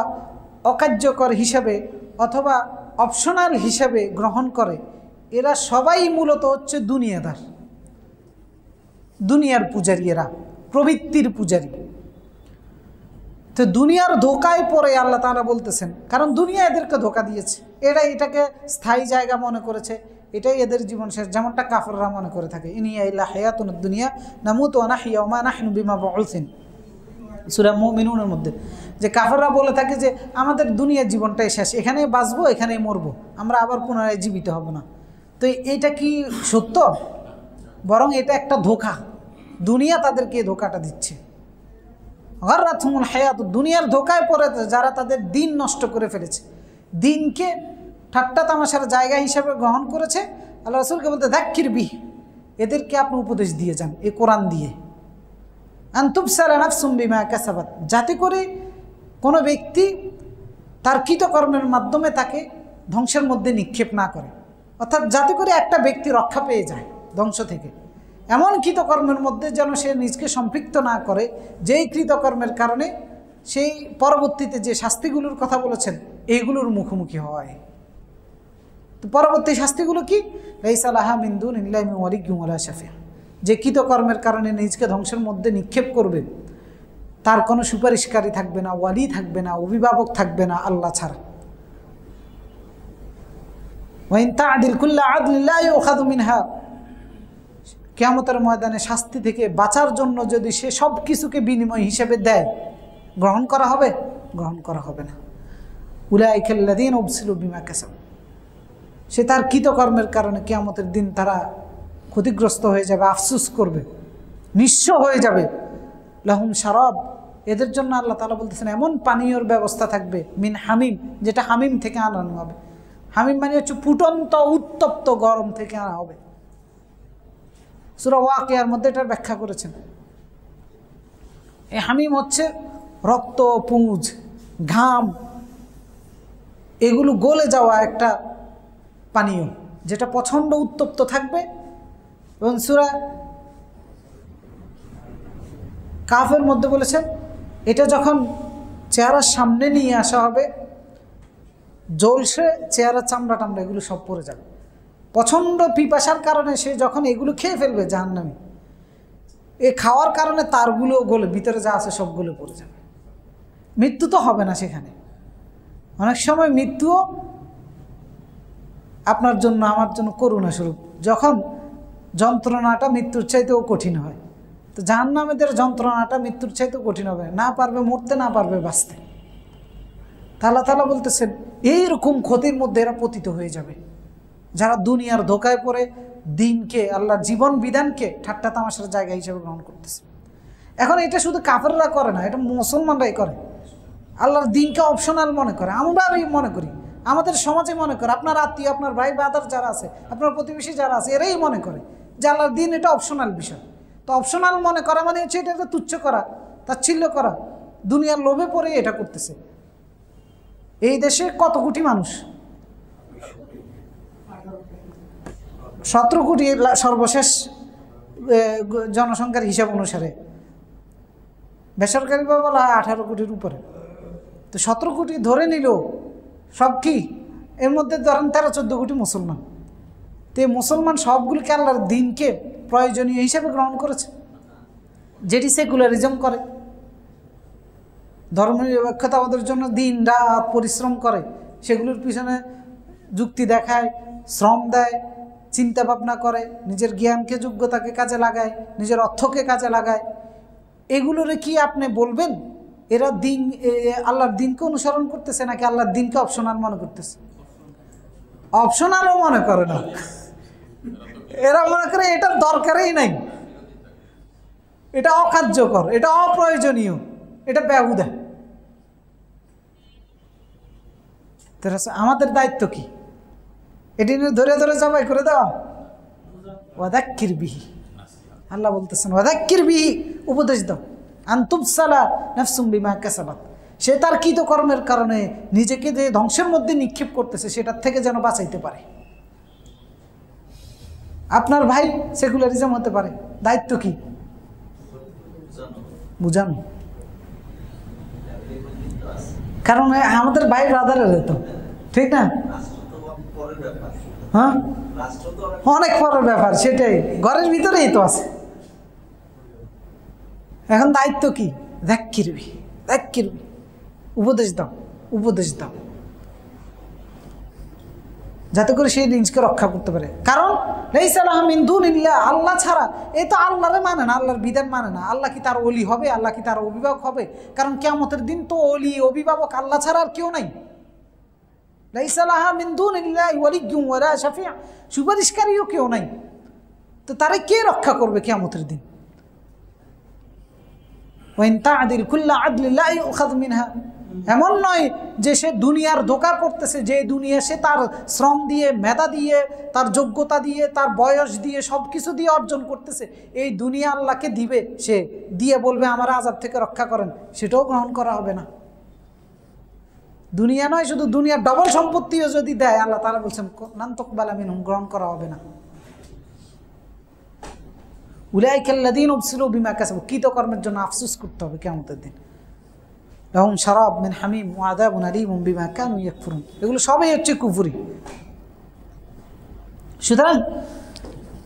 অকার্যকর হিসাবে, অথবা অপশনাল হিসাবে গ্রহণ করে, এরা সবাই মূলত হচ্ছে দুনিয়াদার, দুনিয়ার পূজারী, এরা প্রবৃত্তির পূজারী। তো দুনিয়ার ধোকায় পড়ে আল্লাহ তাআলা বলতেছেন, কারণ দুনিয়া এদেরকে ধোকা দিয়েছে, এরা এটাকে স্থায়ী জায়গা মনে করেছে, এটাই এদের জীবন শেষ, যেমনটা কাফেররা মনে করে থাকে। ইন হিয়া ইল্লা হায়াতুদ দুনিয়া নামুতু ওয়া নাহইয়া ওয়া মা নাহনু বিমাবউসিন, সূরা মুমিনুনের মধ্যে, যে কাফেররা বলে থাকে যে আমাদের দুনিয়ার জীবনটাই শেষ, এখানেই বাঁচবো, এখানেই মরবো, আমরা আবার পুনরায় জীবিত হব না। তো এইটা কি সত্য? বরং এটা একটা ধোঁকা, দুনিয়া তাদেরকে ধোঁকাটা দিচ্ছে। গাররাতহুমুল হায়াতুদ, দুনিয়ার ধোঁকায় পড়ে যারা তাদের দিন নষ্ট করে ফেলেছে, দিনকে ঠাট্টা তামাশার জায়গা হিসাবে গ্রহণ করেছে। আল্লাহ রাসূলকে বলতে, যাক্কির বিহি, এদেরকে আপনি উপদেশ দিয়ে যান এই কোরআন দিয়ে, আন তুবসালা নাফসুম বিমা কাসাবাত, যাতে করে কোনো ব্যক্তি তার কৃতকর্মের মাধ্যমে তাকে ধ্বংসের মধ্যে নিক্ষেপ না করে, অর্থাৎ যাতে করে একটা ব্যক্তি রক্ষা পেয়ে যায় ধ্বংস থেকে, এমন কৃতকর্মের মধ্যে যেন সে নিজকে সম্পৃক্ত না করে, যেই কৃতকর্মের কারণে সেই পরবর্তীতে যে শাস্তিগুলোর কথা বলেছেন এইগুলোর মুখোমুখি হয়। তো পরবর্তী শাস্তিগুলো কি? লাইসা লাহা মিন দুনিল্লাহি ওয়ালিয়্যুন ওয়ালা শাফিউ, যে কৃতকর্মের কারণে নিজকে ধ্বংসের মধ্যে নিক্ষেপ করবে, তার কোনো সুপারিশকারী থাকবে না, ওয়ালি থাকবে না, অভিভাবক থাকবে না আল্লাহ ছাড়া। ওয়া ইন তা'দিল কুল্লা আদলিন লা ইউখাযু মিনহা, কিয়ামতের ময়দানে শাস্তি থেকে বাঁচার জন্য যদি সে সব কিছুকে বিনিময় হিসেবে দেয়, গ্রহণ করা হবে? গ্রহণ করা হবে না। উলাইকাল্লাযীনা উবসিলু বিমা কাসাবু, সে তার কৃতকর্মের কারণে কিয়ামতের দিন তারা ক্ষতিগ্রস্ত হয়ে যাবে, আফসোস করবে, নিঃস্ব হয়ে যাবে। লাহুম শারাব, এদের জন্য আল্লাহ তাআলা বলতেছেন এমন পানীয়র ব্যবস্থা থাকবে, মিন হামিম, যেটা হামিম থেকে আনানো হবে। হামিম মানে হচ্ছে ফুটন্ত উত্তপ্ত গরম থেকে আনা হবে। সূরা ওয়াকিয়ার মধ্যে এটার ব্যাখ্যা করেছেন। এই হামিম হচ্ছে রক্ত, পুঁজ, ঘাম, এগুলো গলে যাওয়া একটা পানীয়, যেটা প্রচণ্ড উত্তপ্ত থাকবে। এবং সূরা কাফের মধ্যে বলেছেন এটা যখন চেহারার সামনে নিয়ে আসা হবে, জ্বলছে চেহারা, চামড়া টামড়া এগুলো সব পড়ে যাবে। প্রচণ্ড পিপাসার কারণে সে যখন এগুলো খেয়ে ফেলবে জাহান্নামী, এ খাওয়ার কারণে তারগুলো গলে, ভিতরে যা আছে সবগুলো পড়ে যাবে। মৃত্যু তো হবে না সেখানে, অনেক সময় মৃত্যুও আপনার জন্য আমার জন্য করুণা স্বরূপ, যখন যন্ত্রণাটা মৃত্যুর চাইতেও কঠিন হয়। তো জাহান্নামীদের যন্ত্রণাটা মৃত্যুর চাইতেও কঠিন হবে, না পারবে মরতে, না পারবে বাঁচতে। আল্লাহ তাআলা বলতেছেন এইরকম ক্ষতির মধ্যে এরা পতিত হয়ে যাবে, যারা দুনিয়ার ধোকায় পড়ে দিনকে, আল্লাহর জীবন বিধানকে ঠাট্টা তামাশার জায়গা হিসেবে গ্রহণ করতেছে। এখন এটা শুধু কাফেররা করে না, এটা মুসলমানরাই করে। আল্লাহর দিনকে অপশনাল মনে করে, আমরাই মনে করি, আমাদের সমাজে মনে করে, আপনার আত্মীয়, আপনার ভাই ব্রাদার যারা আছে, আপনার প্রতিবেশী যারা আছে, এরাই মনে করে যে আল্লাহর দিন এটা অপশনাল বিষয়। তো অপশনাল মনে করা মানে হচ্ছে এটাকে তুচ্ছ করা, তাচ্ছিল্য করা, দুনিয়ার লোভে পড়ে এটা করতেছে। এই দেশে কত কোটি মানুষ? 17 কোটি সর্বশেষ জনসংখ্যার হিসাব অনুসারে। বেসরকারিভাবে বলা হয় 18 কোটির উপরে। তো 17 কোটি ধরে নিল সব কি, এর মধ্যে ধরেন 13-14 কোটি মুসলমান। তো এই মুসলমান সবগুলিকে আল্লাহর দিনকে প্রয়োজনীয় হিসেবে গ্রহণ করেছে, যেটি সেকুলারিজম করে, ধর্মনিরপেক্ষতাবাদের জন্য দিন রাত পরিশ্রম করে, সেগুলোর পিছনে যুক্তি দেখায়, শ্রম দেয়, চিন্তা ভাবনা করে, নিজের জ্ঞানকে যোগ্যতাকে কাজে লাগায়, নিজের অর্থকে কাজে লাগায়। এগুলোরে কি আপনি বলবেন এরা দিন আল্লাহর দিনকে অনুসরণ করতেছে নাকি আল্লাহর দিনকে অপশনাল মনে করতেছে? অপশনালও মনে করে না, এরা মনে করে এটার দরকারই নাই, এটা অকার্যকর, এটা অপ্রয়োজনীয়, এটা বেহুদা। আমাদের দায়িত্ব কি? এটি ধরে ধরে জবাই করে দেওয়া? ওয়াদাক্কির বিহি, আল্লাহ বলতেছেন ওয়াদাক্কির বিহি, উপদেশ দাও। আনতুবসালা নাফসুম বিমা কাসাবাত, সে তার কৃতকর্মের কারণে নিজেকে যে ধ্বংসের মধ্যে নিক্ষেপ করতেছে সেটার থেকে যেন বাঁচাইতে পারে। আপনার ভাই সেকুলারিজম হতে পারে, দায়িত্ব কি? বুঝানো। কারণ আমাদের ভাই ব্রাদারের তো ঠিক না, হ্যাঁ অনেক পরের ব্যাপার, সেটাই ঘরের ভিতরেই তো আছে। এখন দায়িত্ব কি? যাক্কিরবি, উপদেশ দাও, উপদেশ দাও, যাতে করে সেই জিনিসকে রক্ষা করতে পারে। কারণ লাইসা লাহু মিন দুনিল্লাহ, আল্লাহ ছাড়া এ তো আল্লাহরে মানে না, আল্লাহর বিধান মানে না। আল্লাহ কি তার ওলি হবে? আল্লাহ কি তার অভিভাবক হবে? কারণ কিয়ামতের দিন তো ওলি অভিভাবক আল্লাহ ছাড়া আর কেউ নাই। লাইসা লাহু মিন দুনিল্লাহি ওয়ালিয়্যুন ওয়ালা শাফি'আ, সুপারিশকারীও কেউ নাই। তো তারে কে রক্ষা করবে কিয়ামতের দিন? ওয়াইন তা'দিল কুল্লা আদলিন লা ইউখায মিনহা, এমন নয় যে সে দুনিয়ার ধোঁকা পড়তেছে, যে দুনিয়া সে তার শ্রম দিয়ে, মেধা দিয়ে, তার যোগ্যতা দিয়ে, তার বয়স দিয়ে, সব কিছু দিয়ে অর্জন করতেছে। এই দুনিয়া আল্লাহকে দিবে, সে দিয়ে বলবে আমার আযাব থেকে রক্ষা করেন, সেটাও গ্রহণ করা হবে না। দুনিয়া নয়, শুধু দুনিয়ার ডবল সম্পত্তিও যদি দেয়, আল্লাহ তাআলা বলছেন লান তুকবালা মিনহুম, গ্রহণ করা হবে না। উলাইকাল্লাযীনা উবসিরু বিমা কাসাবু, কৃতকর্মের জন্য আফসোস করতে হবে কিয়ামতের দিন। লাহুম শারাব মিন হামিম ওয়া আযাবুন আলীমুম বিমা কানু ইয়াকফুরুন, এগুলো সবই হচ্ছে কুফরি। সুতরাং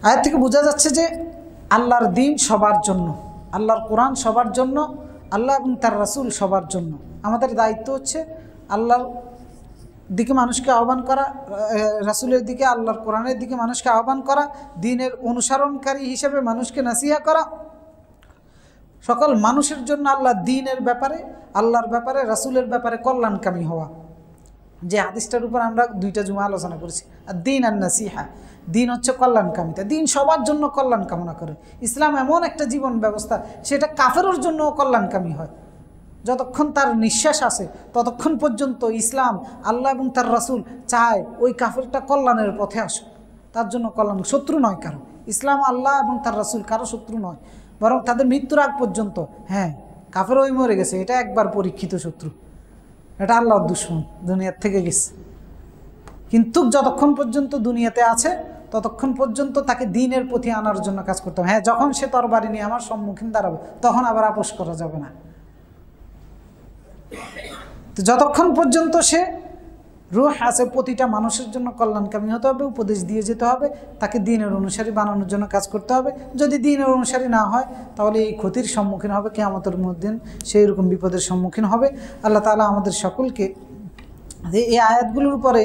আয়াত থেকে বোঝা যাচ্ছে যে আল্লাহর দিন সবার জন্য, আল্লাহর কোরআন সবার জন্য, আল্লাহ এবং তার রাসূল সবার জন্য। আমাদের দায়িত্ব হচ্ছে আল্লাহর দিকে মানুষকে আহ্বান করা, রাসূলের দিকে, আল্লাহর কোরআনের দিকে মানুষকে আহ্বান করা, দ্বীনের অনুসরণকারী হিসেবে মানুষকে নাসিহা করা, সকল মানুষের জন্য আল্লাহর দ্বীনের ব্যাপারে, আল্লাহর ব্যাপারে, রাসূলের ব্যাপারে কল্যাণকামী হওয়া। যে হাদিসটার উপর আমরা 2টা জুমা আলোচনা করেছি, আর দ্বীন আর নাসিহা, দ্বীন হচ্ছে কল্যাণকামিতা, দ্বীন সবার জন্য কল্যাণ কামনা করে। ইসলাম এমন একটা জীবন ব্যবস্থা, সেটা কাফেরের জন্য কল্যাণকামী হয়। যতক্ষণ তার নিঃশ্বাস আছে ততক্ষণ পর্যন্ত ইসলাম, আল্লাহ এবং তার রাসূল চায় ওই কাফেরটা কল্যাণের পথে আসুক, তার জন্য কল্যাণ, শত্রু নয় কারো। ইসলাম, আল্লাহ এবং তার রাসূল কারো শত্রু নয়, বরং তাদের মৃত্যুর আগ পর্যন্ত। হ্যাঁ, কাফের ওই মরে গেছে, এটা একবার পরীক্ষিত শত্রু, এটা আল্লাহর দুশমন, দুনিয়ার থেকে গেছে। কিন্তু যতক্ষণ পর্যন্ত দুনিয়াতে আছে ততক্ষণ পর্যন্ত তাকে দ্বীনের প্রতি আনার জন্য কাজ করতে হবে। হ্যাঁ, যখন সে তরবারি নিয়ে আমার সম্মুখীন দাঁড়াবে তখন আবার আপোষ করা যাবে না। তো যতক্ষণ পর্যন্ত সে রূহ আছে, প্রতিটা মানুষের জন্য কল্যাণকামী হতে হবে, উপদেশ দিয়ে যেতে হবে, তাকে দ্বীনের অনুসারী বানানোর জন্য কাজ করতে হবে। যদি দ্বীনের অনুসারী না হয় তাহলে এই ক্ষতির সম্মুখীন হবে, কিয়ামতের মধ্যে সেই রকম বিপদের সম্মুখীন হবে। আল্লাহ তাআলা আমাদের সকলকে এই আয়াতগুলোর উপরে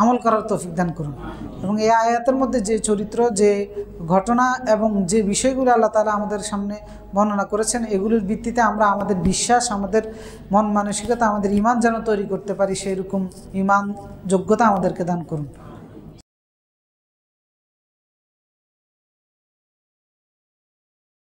আমল করার তৌফিক দান করুন, এবং এই আয়াতের মধ্যে যে চরিত্র, যে ঘটনা এবং যে বিষয়গুলো আল্লাহ তাআলা আমাদের সামনে বর্ণনা করেছেন, এগুলোর ভিত্তিতে আমরা আমাদের বিশ্বাস, আমাদের মন মানসিকতা, আমাদের ঈমান যেন তৈরি করতে পারি, সেই রকম ঈমান যোগ্যতা আমাদেরকে দান করুন।